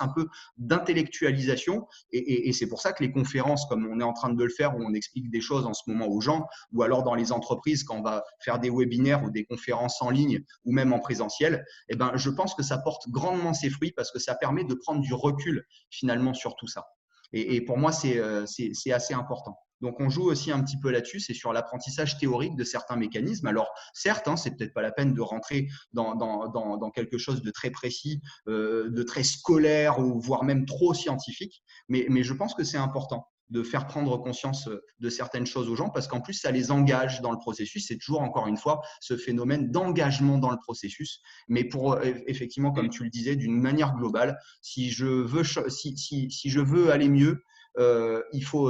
un peu d'intellectualisation. Et c'est pour ça que les conférences, comme on est en train de le faire, où on explique des choses en ce moment aux gens, ou alors dans les entreprises, quand on va faire des webinaires ou des conférences en ligne, ou même en présentiel, eh ben, je pense que ça porte grandement ses fruits parce que ça permet de prendre du recul finalement sur tout ça. Et pour moi, c'est assez important. Donc, on joue aussi un petit peu là-dessus, c'est sur l'apprentissage théorique de certains mécanismes. Alors, certes, hein, c'est peut-être pas la peine de rentrer dans quelque chose de très précis, de très scolaire ou voire même trop scientifique, mais je pense que c'est important de faire prendre conscience de certaines choses aux gens parce qu'en plus, ça les engage dans le processus. C'est toujours, encore une fois, ce phénomène d'engagement dans le processus. Mais pour, effectivement, comme tu le disais, d'une manière globale, si je veux aller mieux, il faut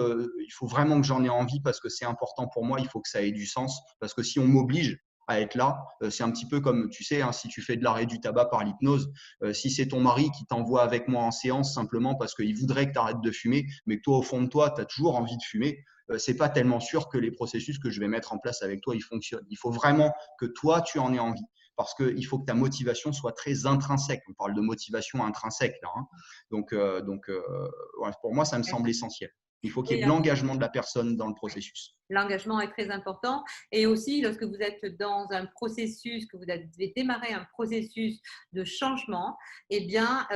vraiment que j'en ai envie parce que c'est important pour moi. Il faut que ça ait du sens parce que si on m'oblige à être là, c'est un petit peu comme, tu sais, hein, si tu fais de l'arrêt du tabac par l'hypnose, si c'est ton mari qui t'envoie avec moi en séance simplement parce qu'il voudrait que tu arrêtes de fumer, mais que toi, au fond de toi, tu as toujours envie de fumer, c'est pas tellement sûr que les processus que je vais mettre en place avec toi, ils fonctionnent. Il faut vraiment que toi, tu en aies envie parce qu'il faut que ta motivation soit très intrinsèque. On parle de motivation intrinsèque là, hein. Donc, ouais, pour moi, ça me semble essentiel. Il faut qu'il y ait Oui, de l'engagement de la personne dans le processus. l'engagement est très important. Et aussi, lorsque vous êtes dans un processus, que vous avez démarré un processus de changement, eh bien,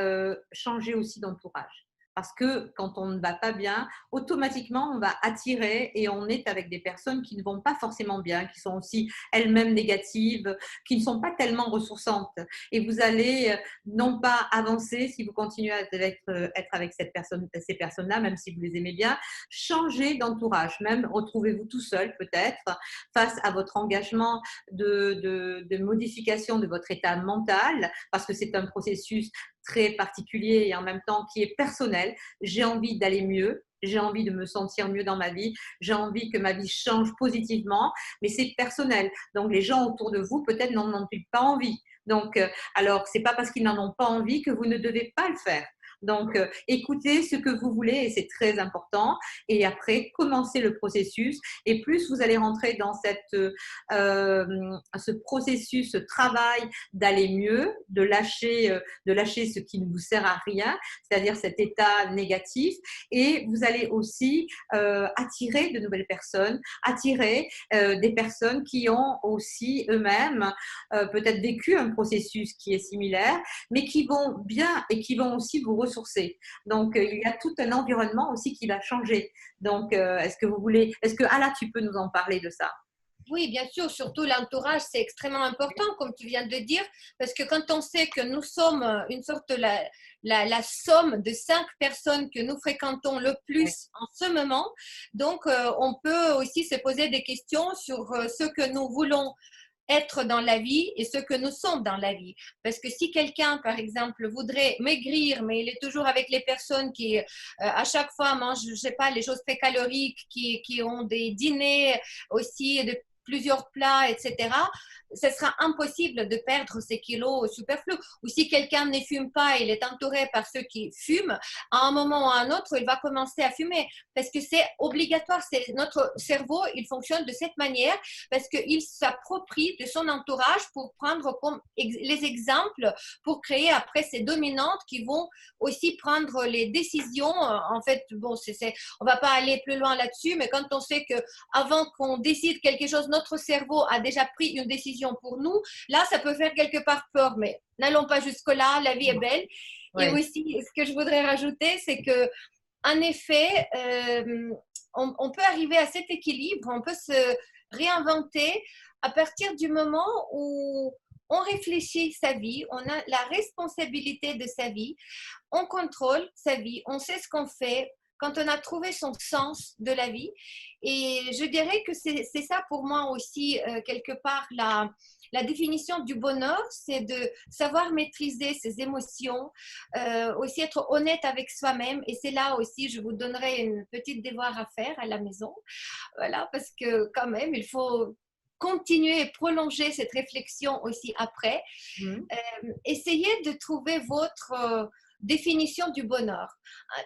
changez aussi d'entourage. Parce que quand on ne va pas bien, automatiquement, on va attirer et on est avec des personnes qui ne vont pas forcément bien, qui sont aussi elles-mêmes négatives, qui ne sont pas tellement ressourçantes. Et vous allez non pas avancer si vous continuez à être avec ces personnes-là, même si vous les aimez bien, changer d'entourage, même retrouvez-vous tout seul peut-être face à votre engagement de modification de votre état mental, parce que c'est un processus très particulier et en même temps qui est personnel. J'ai envie d'aller mieux, j'ai envie de me sentir mieux dans ma vie, j'ai envie que ma vie change positivement, mais c'est personnel. Donc les gens autour de vous peut-être n'en ont-ils pas envie. Donc, alors c'est pas parce qu'ils n'en ont pas envie que vous ne devez pas le faire. Donc, écoutez ce que vous voulez et c'est très important. Et après, commencez le processus. Et plus vous allez rentrer dans ce processus, ce travail d'aller mieux, de lâcher ce qui ne vous sert à rien, c'est-à-dire cet état négatif. Et vous allez aussi attirer de nouvelles personnes, attirer des personnes qui ont aussi eux-mêmes peut-être vécu un processus qui est similaire, mais qui vont bien et qui vont aussi vous ressourcer. Donc, il y a tout un environnement aussi qui va changer. Donc, est-ce que Ala, tu peux nous en parler de ça? Oui, bien sûr, surtout l'entourage, c'est extrêmement important, comme tu viens de dire, parce que quand on sait que nous sommes une sorte de la somme de 5 personnes que nous fréquentons le plus en ce moment, donc on peut aussi se poser des questions sur ce que nous voulons être dans la vie et ce que nous sommes dans la vie. Parce que si quelqu'un, par exemple, voudrait maigrir, mais il est toujours avec les personnes qui, à chaque fois, mangent, je sais pas, les choses très caloriques, qui ont des dîners aussi de plusieurs plats, etc., ce sera impossible de perdre ces kilos superflus. Ou si quelqu'un ne fume pas, il est entouré par ceux qui fument, à un moment ou à un autre, il va commencer à fumer parce que c'est obligatoire. C'est notre cerveau, il fonctionne de cette manière parce qu'il s'approprie de son entourage pour prendre comme les exemples pour créer après ces dominantes qui vont aussi prendre les décisions. En fait, bon, on va pas aller plus loin là-dessus, mais quand on sait que avant qu'on décide quelque chose, notre cerveau a déjà pris une décision pour nous, là, ça peut faire quelque part peur, mais n'allons pas jusque-là, la vie est belle. Et Ouais. aussi, ce que je voudrais rajouter, c'est que, en effet, on peut arriver à cet équilibre, on peut se réinventer à partir du moment où on réfléchit sa vie, on a la responsabilité de sa vie, on contrôle sa vie, on sait ce qu'on fait, quand on a trouvé son sens de la vie. Et je dirais que c'est ça pour moi aussi, quelque part, la définition du bonheur, c'est de savoir maîtriser ses émotions, aussi être honnête avec soi-même. Et c'est là aussi, je vous donnerai une petite devoir à faire à la maison. Voilà, parce que quand même, il faut continuer et prolonger cette réflexion aussi après. Mmh. Essayez de trouver votre définition du bonheur.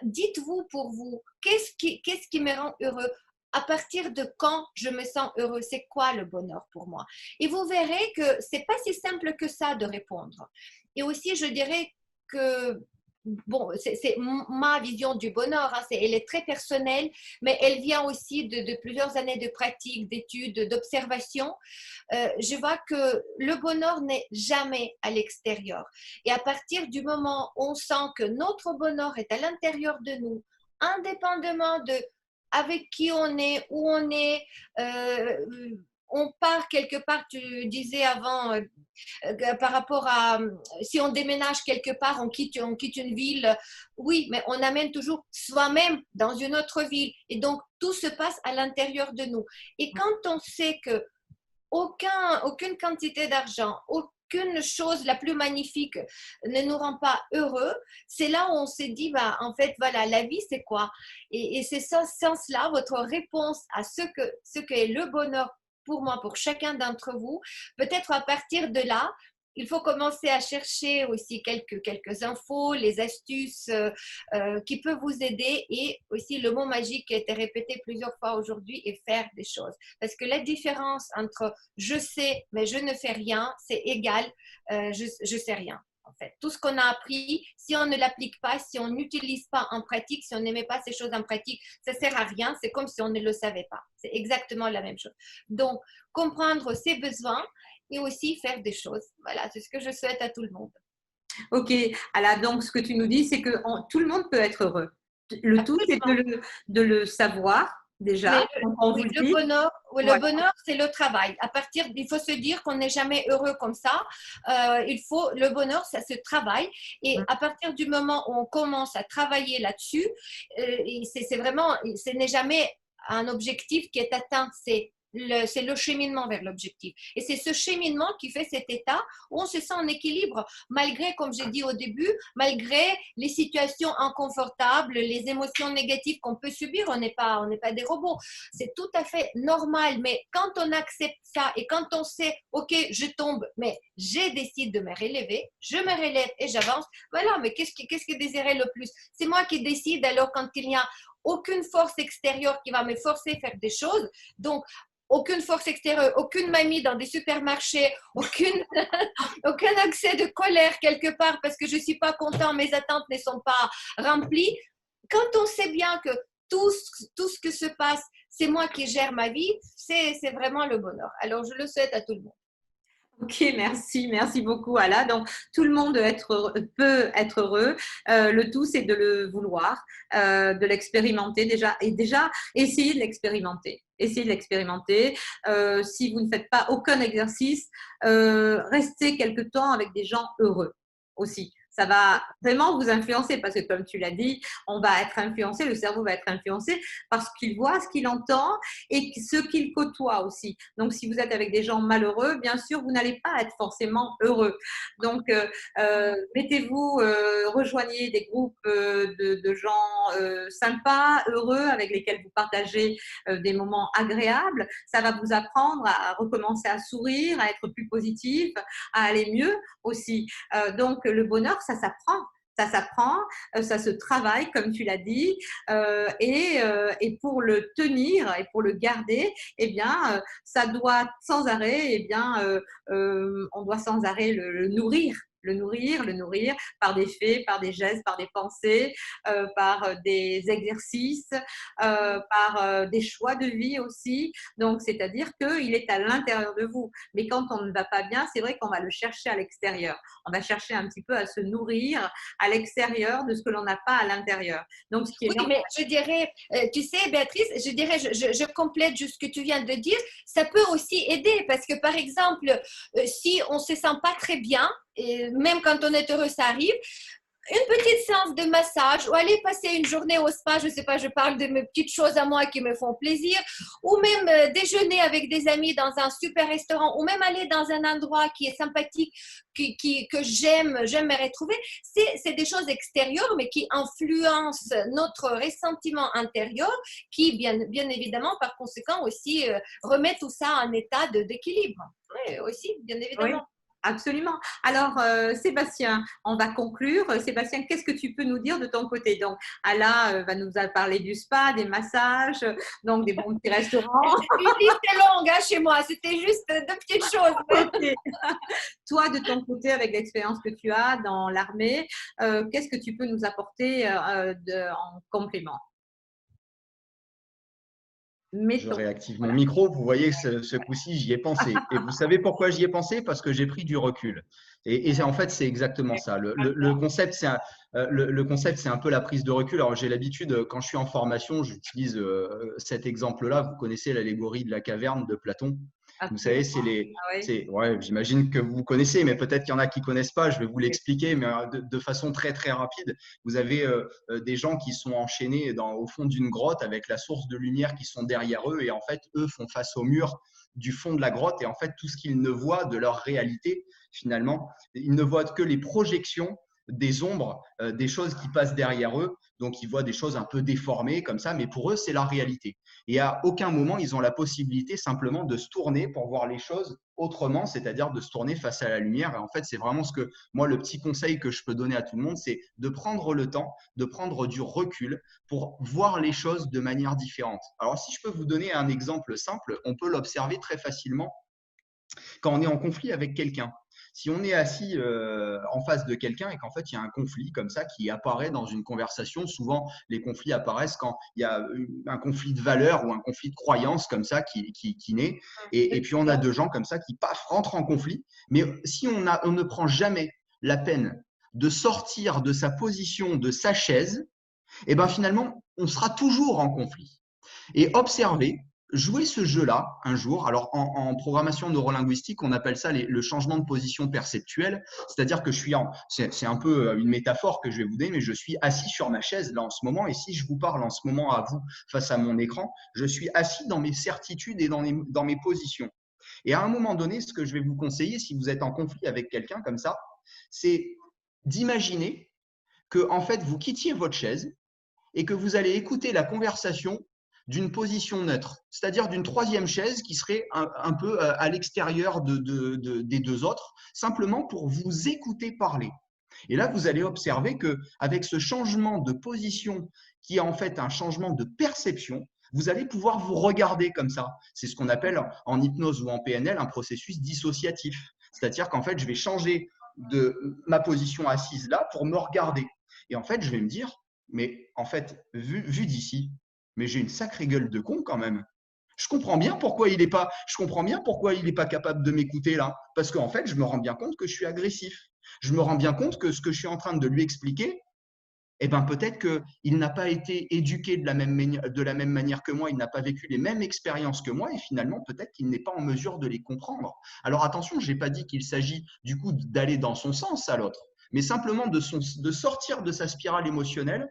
Dites-vous pour vous, qu'est-ce qui me rend heureux? À partir de quand je me sens heureux? C'est quoi le bonheur pour moi? Et vous verrez que c'est pas si simple que ça de répondre. Et aussi, je dirais que bon, c'est ma vision du bonheur, hein, elle est très personnelle, mais elle vient aussi de plusieurs années de pratique, d'études, d'observation. Je vois que le bonheur n'est jamais à l'extérieur. Et à partir du moment où on sent que notre bonheur est à l'intérieur de nous, indépendamment de avec qui on est, où on est, on part quelque part, tu disais avant, par rapport à si on déménage quelque part, on quitte une ville, oui, mais on amène toujours soi-même dans une autre ville. Et donc, tout se passe à l'intérieur de nous. Et quand on sait que aucune quantité d'argent, aucune chose la plus magnifique ne nous rend pas heureux, c'est là où on s'est dit, bah, en fait, voilà, la vie, c'est quoi? Et c'est ce sens-là, votre réponse à ce que est le bonheur pour moi, pour chacun d'entre vous. Peut-être à partir de là, il faut commencer à chercher aussi quelques infos, les astuces qui peuvent vous aider et aussi le mot magique qui a été répété plusieurs fois aujourd'hui est faire des choses. Parce que la différence entre je sais mais je ne fais rien, c'est égal je sais rien. En fait, tout ce qu'on a appris, si on ne l'applique pas, si on n'utilise pas en pratique, si on ne met pas ces choses en pratique, ça ne sert à rien. C'est comme si on ne le savait pas. C'est exactement la même chose. Donc, comprendre ses besoins et aussi faire des choses. Voilà, c'est ce que je souhaite à tout le monde. Ok, alors donc ce que tu nous dis, c'est que tout le monde peut être heureux. Le tout, c'est Absolument. de le savoir Mais déjà, quand on oui, vous le dit. oui, le Voilà. bonheur, c'est le travail. Il faut se dire qu'on n'est jamais heureux comme ça. Le bonheur, ça se travaille. Et à partir du moment où on commence à travailler là-dessus, c'est vraiment, ce n'est jamais un objectif qui est atteint. C'est le cheminement vers l'objectif. Et c'est ce cheminement qui fait cet état où on se sent en équilibre, malgré, comme j'ai dit au début, malgré les situations inconfortables, les émotions négatives qu'on peut subir. On n'est pas des robots. C'est tout à fait normal. Mais quand on accepte ça et quand on sait, OK, je tombe, mais je décide de me relever, je me relève et j'avance. Voilà, mais qu'est-ce que désirer le plus? C'est moi qui décide alors quand il n'y a aucune force extérieure qui va me forcer à faire des choses. Donc, aucune force extérieure, aucune mamie dans des supermarchés, aucun accès de colère quelque part parce que je ne suis pas content, mes attentes ne sont pas remplies. Quand on sait bien que tout ce que se passe, c'est moi qui gère ma vie, c'est vraiment le bonheur. Alors, je le souhaite à tout le monde. Ok, merci beaucoup Ala. Donc tout le monde peut être heureux. Le tout, c'est de le vouloir, de l'expérimenter déjà, et déjà essayer de l'expérimenter. Essayez de l'expérimenter. Si vous ne faites pas aucun exercice, restez quelque temps avec des gens heureux aussi. Ça va vraiment vous influencer parce que, comme tu l'as dit, on va être influencé, le cerveau va être influencé parce qu'il voit ce qu'il entend et ce qu'il côtoie aussi. Donc, si vous êtes avec des gens malheureux, bien sûr, vous n'allez pas être forcément heureux. Donc, mettez-vous, rejoignez des groupes de gens sympas, heureux, avec lesquels vous partagez des moments agréables. Ça va vous apprendre à recommencer à sourire, à être plus positif, à aller mieux aussi. Donc, le bonheur, ça s'apprend. Ça s'apprend, ça se travaille, comme tu l'as dit, et pour le tenir et pour le garder, eh bien, ça doit sans arrêt, eh bien, on doit sans arrêt le nourrir. Le nourrir par des faits, par des gestes, par des pensées, par des exercices, par des choix de vie aussi. Donc, c'est-à-dire qu'il est à l'intérieur de vous. Mais quand on ne va pas bien, c'est vrai qu'on va le chercher à l'extérieur. On va chercher un petit peu à se nourrir à l'extérieur de ce que l'on n'a pas à l'intérieur. Donc, ce qui est Oui, mais je dirais, tu sais, Béatrice, je dirais, je complète juste ce que tu viens de dire, ça peut aussi aider parce que, par exemple, si on ne se sent pas très bien, et même quand on est heureux, ça arrive, une petite séance de massage ou aller passer une journée au spa, je ne sais pas, je parle de mes petites choses à moi qui me font plaisir, ou même déjeuner avec des amis dans un super restaurant, ou même aller dans un endroit qui est sympathique, que j'aime me retrouver, c'est des choses extérieures, mais qui influencent notre ressentiment intérieur, qui, bien évidemment, par conséquent, aussi remet tout ça en état d'équilibre. Oui, aussi, bien oui, évidemment. absolument. Alors, Sébastien, on va conclure. Sébastien, qu'est-ce que tu peux nous dire de ton côté? Donc, Ala va nous parler du spa, des massages, donc des bons petits restaurants. Une liste est longue hein, chez moi, c'était juste deux petites choses. Ok. Toi, de ton côté, avec l'expérience que tu as dans l'armée, qu'est-ce que tu peux nous apporter en complément? Je Mettons. réactive mon Voilà. micro. Vous voyez, ce coup-ci, j'y ai pensé. Et vous savez pourquoi j'y ai pensé? Parce que j'ai pris du recul. Et en fait, c'est exactement ça. Le concept, le concept, c'est un peu la prise de recul. Alors, j'ai l'habitude, quand je suis en formation, j'utilise cet exemple-là. Vous connaissez l'allégorie de la caverne de Platon. Vous savez, Absolument. Ah oui. ouais, j'imagine que vous connaissez, mais peut-être qu'il y en a qui connaissent pas. Je vais vous l'expliquer, mais de façon très très rapide. Vous avez des gens qui sont enchaînés au fond d'une grotte avec la source de lumière qui sont derrière eux, et en fait, eux font face au mur du fond de la grotte, et en fait, tout ce qu'ils ne voient de leur réalité, finalement, ils ne voient que les projections des ombres, des choses qui passent derrière eux. Donc, ils voient des choses un peu déformées comme ça, mais pour eux, c'est la réalité. Et à aucun moment, ils ont la possibilité simplement de se tourner pour voir les choses autrement, c'est-à-dire de se tourner face à la lumière. Et en fait, c'est vraiment ce que moi, le petit conseil que je peux donner à tout le monde, c'est de prendre le temps, de prendre du recul pour voir les choses de manière différente. Alors, si je peux vous donner un exemple simple, on peut l'observer très facilement quand on est en conflit avec quelqu'un. Si on est assis en face de quelqu'un et qu'en fait il y a un conflit comme ça qui apparaît dans une conversation, souvent les conflits apparaissent quand il y a un conflit de valeurs ou un conflit de croyances comme ça qui naît. Et puis on a deux gens comme ça qui paf, rentrent en conflit. Mais si on ne prend jamais la peine de sortir de sa position, de sa chaise, Et bien finalement, on sera toujours en conflit. Et observer, jouer ce jeu-là un jour. Alors en programmation neurolinguistique, on appelle ça le changement de position perceptuelle. C'est-à-dire que c'est un peu une métaphore que je vais vous donner, mais je suis assis sur ma chaise là en ce moment. Et si je vous parle en ce moment à vous face à mon écran, je suis assis dans mes certitudes et dans mes positions. Et à un moment donné, ce que je vais vous conseiller, si vous êtes en conflit avec quelqu'un comme ça, c'est d'imaginer que en fait vous quittiez votre chaise et que vous allez écouter la conversation d'une position neutre, c'est-à-dire d'une troisième chaise qui serait un peu à l'extérieur des deux autres, simplement pour vous écouter parler. Et là, vous allez observer qu'avec ce changement de position, qui est en fait un changement de perception, vous allez pouvoir vous regarder comme ça. C'est ce qu'on appelle en hypnose ou en PNL un processus dissociatif. C'est-à-dire qu'en fait, je vais changer de ma position assise là pour me regarder. Et en fait, je vais me dire, mais en fait, vu d'ici, mais j'ai une sacrée gueule de con quand même. Je comprends bien pourquoi il n'est pas capable de m'écouter là. Parce qu'en fait, je me rends bien compte que je suis agressif. Je me rends bien compte que ce que je suis en train de lui expliquer, eh ben peut-être qu'il n'a pas été éduqué de la même manière que moi, il n'a pas vécu les mêmes expériences que moi, et finalement, peut-être qu'il n'est pas en mesure de les comprendre. Alors attention, je n'ai pas dit qu'il s'agit du coup d'aller dans son sens à l'autre, mais simplement de sortir de sa spirale émotionnelle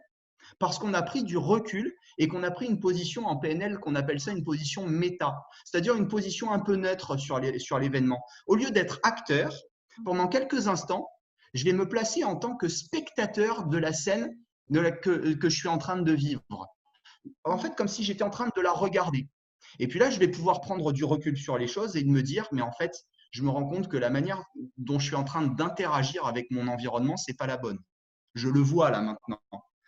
parce qu'on a pris du recul et qu'on a pris une position en PNL qu'on appelle ça une position méta, c'est-à-dire une position un peu neutre sur l'événement. Au lieu d'être acteur, pendant quelques instants, je vais me placer en tant que spectateur de la scène que je suis en train de vivre. En fait, comme si j'étais en train de la regarder. Et puis là, je vais pouvoir prendre du recul sur les choses et de me dire, mais en fait, je me rends compte que la manière dont je suis en train d'interagir avec mon environnement, c'est pas la bonne. Je le vois là maintenant.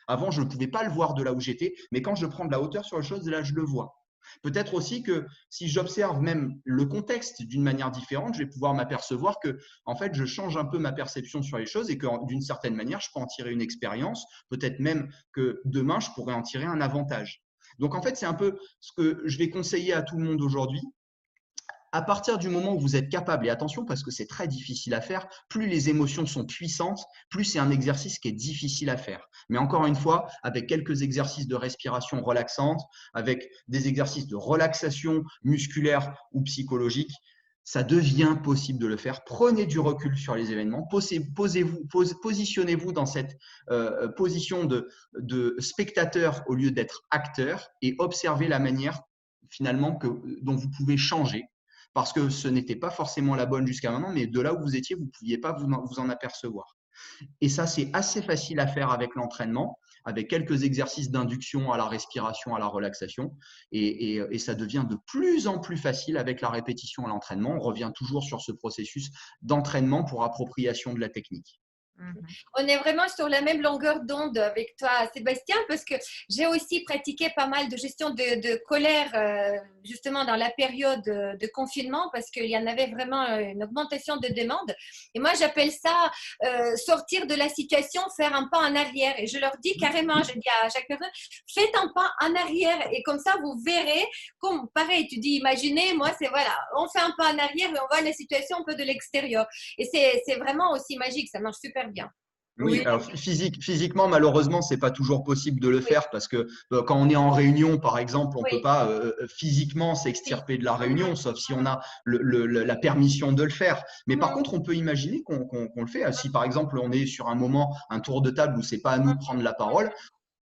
Avant, je ne pouvais pas le voir de là où j'étais, mais quand je prends de la hauteur sur les choses, là, je le vois. Peut-être aussi que si j'observe même le contexte d'une manière différente, je vais pouvoir m'apercevoir que, en fait, je change un peu ma perception sur les choses et que, d'une certaine manière, je peux en tirer une expérience. Peut-être même que demain, je pourrais en tirer un avantage. Donc, en fait, c'est un peu ce que je vais conseiller à tout le monde aujourd'hui. À partir du moment où vous êtes capable, et attention parce que c'est très difficile à faire, plus les émotions sont puissantes, plus c'est un exercice qui est difficile à faire. Mais encore une fois, avec quelques exercices de respiration relaxante, avec des exercices de relaxation musculaire ou psychologique, ça devient possible de le faire. Prenez du recul sur les événements, positionnez-vous dans cette position de spectateur au lieu d'être acteur et observez la manière finalement dont vous pouvez changer parce que ce n'était pas forcément la bonne jusqu'à maintenant, mais de là où vous étiez, vous ne pouviez pas vous en apercevoir. Et ça, c'est assez facile à faire avec l'entraînement, avec quelques exercices d'induction à la respiration, à la relaxation. Et ça devient de plus en plus facile avec la répétition à l'entraînement. On revient toujours sur ce processus d'entraînement pour appropriation de la technique. On est vraiment sur la même longueur d'onde avec toi, Sébastien, parce que j'ai aussi pratiqué pas mal de gestion de colère, justement dans la période de confinement, parce qu'il y en avait vraiment une augmentation de demande. Et moi, j'appelle ça sortir de la situation, faire un pas en arrière. Et je leur dis carrément, je dis à chaque personne, faites un pas en arrière. Et comme ça, vous verrez, comme pareil, tu dis, imaginez, moi, c'est voilà, on fait un pas en arrière et on voit la situation un peu de l'extérieur. Et c'est vraiment aussi magique, ça marche super bien. Oui, alors physiquement, malheureusement, c'est pas toujours possible de le faire parce que quand on est en réunion, par exemple, on peut pas physiquement s'extirper de la réunion, sauf si on a la permission de le faire. Mais par contre, on peut imaginer qu'on le fait. Si par exemple, on est sur un moment, un tour de table où c'est pas à nous de prendre la parole,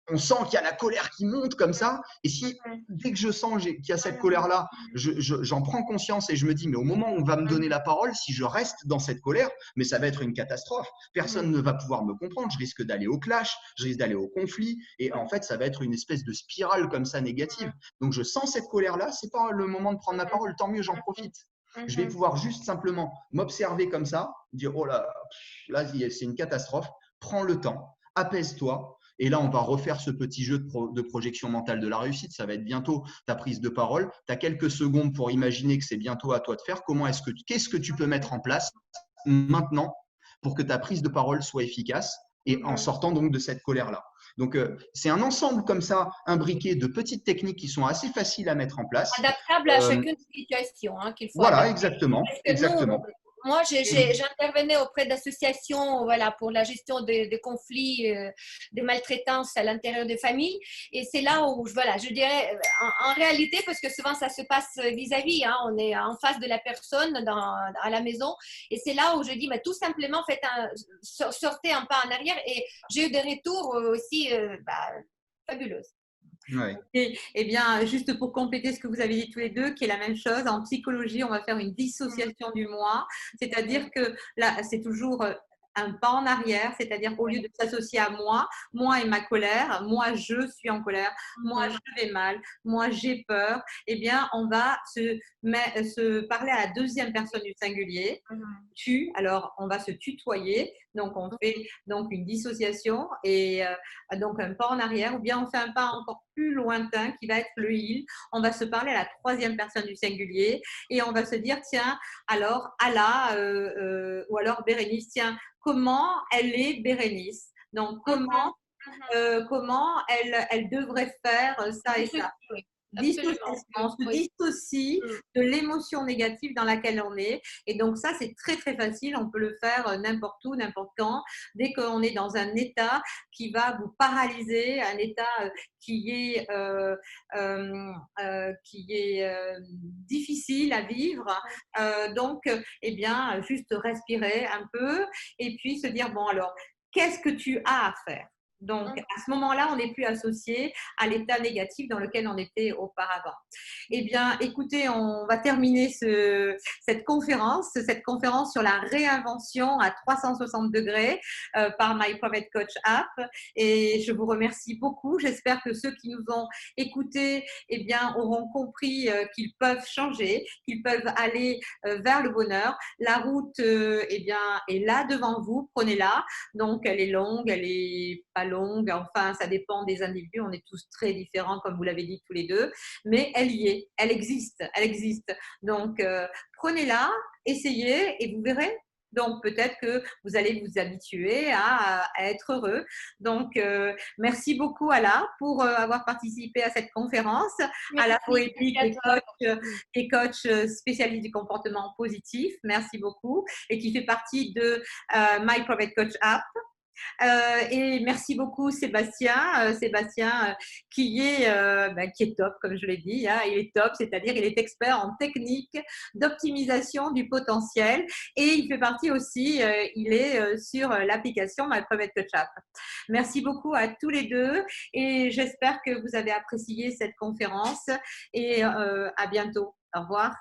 on sent qu'il y a la colère qui monte comme ça. Et si dès que je sens qu'il y a cette colère-là, j'en prends conscience et je me dis, mais au moment où on va me donner la parole, si je reste dans cette colère, mais ça va être une catastrophe. Personne ne va pouvoir me comprendre. Je risque d'aller au clash, je risque d'aller au conflit. Et en fait, ça va être une espèce de spirale comme ça négative. Donc, je sens cette colère-là. C'est pas le moment de prendre la parole. Tant mieux, j'en profite. Je vais pouvoir juste simplement m'observer comme ça, dire, oh là, c'est une catastrophe. Prends le temps, apaise-toi. Et là, on va refaire ce petit jeu de projection mentale de la réussite. Ça va être bientôt ta prise de parole. Tu as quelques secondes pour imaginer que c'est bientôt à toi de faire. Qu'est-ce que tu peux mettre en place maintenant pour que ta prise de parole soit efficace et en sortant donc de cette colère-là. Donc, c'est un ensemble comme ça, imbriqué de petites techniques qui sont assez faciles à mettre en place. Adaptable à chacune situation qu'il faut Voilà, adapter. exactement. moi, j'intervenais auprès d'associations, voilà, pour la gestion des conflits, des maltraitances à l'intérieur des familles. Et c'est là où, voilà, je dirais, en réalité, parce que souvent ça se passe vis-à-vis, hein, on est en face de la personne à la maison. Et c'est là où je dis, mais tout simplement, sortez un pas en arrière. Et j'ai eu des retours aussi fabuleux. Ouais. Et bien, juste pour compléter ce que vous avez dit tous les deux, qui est la même chose, en psychologie, on va faire une dissociation du moi, c'est-à-dire que là, c'est toujours un pas en arrière, c'est-à-dire au lieu de s'associer à moi et ma colère, moi je suis en colère, moi je vais mal, moi j'ai peur, eh bien, on va se parler à la deuxième personne du singulier. Tu, alors on va se tutoyer, donc on fait donc une dissociation et donc un pas en arrière, ou bien on fait un pas encore plus lointain qui va être le il. On va se parler à la troisième personne du singulier et on va se dire tiens, alors Allah ou alors Bérénice, tiens, comment elle est Bérénice? Donc comment elle devrait faire ça et ça. Dissociation, on se dissocie de l'émotion négative dans laquelle on est. Et donc ça, c'est très, très facile. On peut le faire n'importe où, n'importe quand. Dès qu'on est dans un état qui va vous paralyser, un état qui est difficile à vivre. Donc, eh bien, juste respirer un peu et puis se dire, bon, alors, qu'est-ce que tu as à faire? Donc, à ce moment-là, on n'est plus associé à l'état négatif dans lequel on était auparavant. Eh bien, écoutez, on va terminer cette conférence sur la réinvention à 360 degrés par My Private Coach App. Et je vous remercie beaucoup. J'espère que ceux qui nous ont écoutés, eh bien, auront compris qu'ils peuvent changer, qu'ils peuvent aller vers le bonheur. La route, eh bien, est là devant vous. Prenez-la. Donc, elle est longue, elle est pas longue. Enfin, ça dépend des individus. On est tous très différents, comme vous l'avez dit tous les deux. Mais elle y est, elle existe, elle existe. Donc, prenez-la, essayez et vous verrez. Donc, peut-être que vous allez vous habituer à être heureux. Donc, merci beaucoup, Ala, pour avoir participé à cette conférence. Ala Poétique, et coach spécialiste du comportement positif. Merci beaucoup. Et qui fait partie de My Private Coach App. Et merci beaucoup Sébastien, qui est top comme je l'ai dit, hein, il est top, c'est-à-dire il est expert en technique d'optimisation du potentiel et il fait partie aussi, il est sur l'application My Private Coach App. Merci beaucoup à tous les deux et j'espère que vous avez apprécié cette conférence et à bientôt. Au revoir.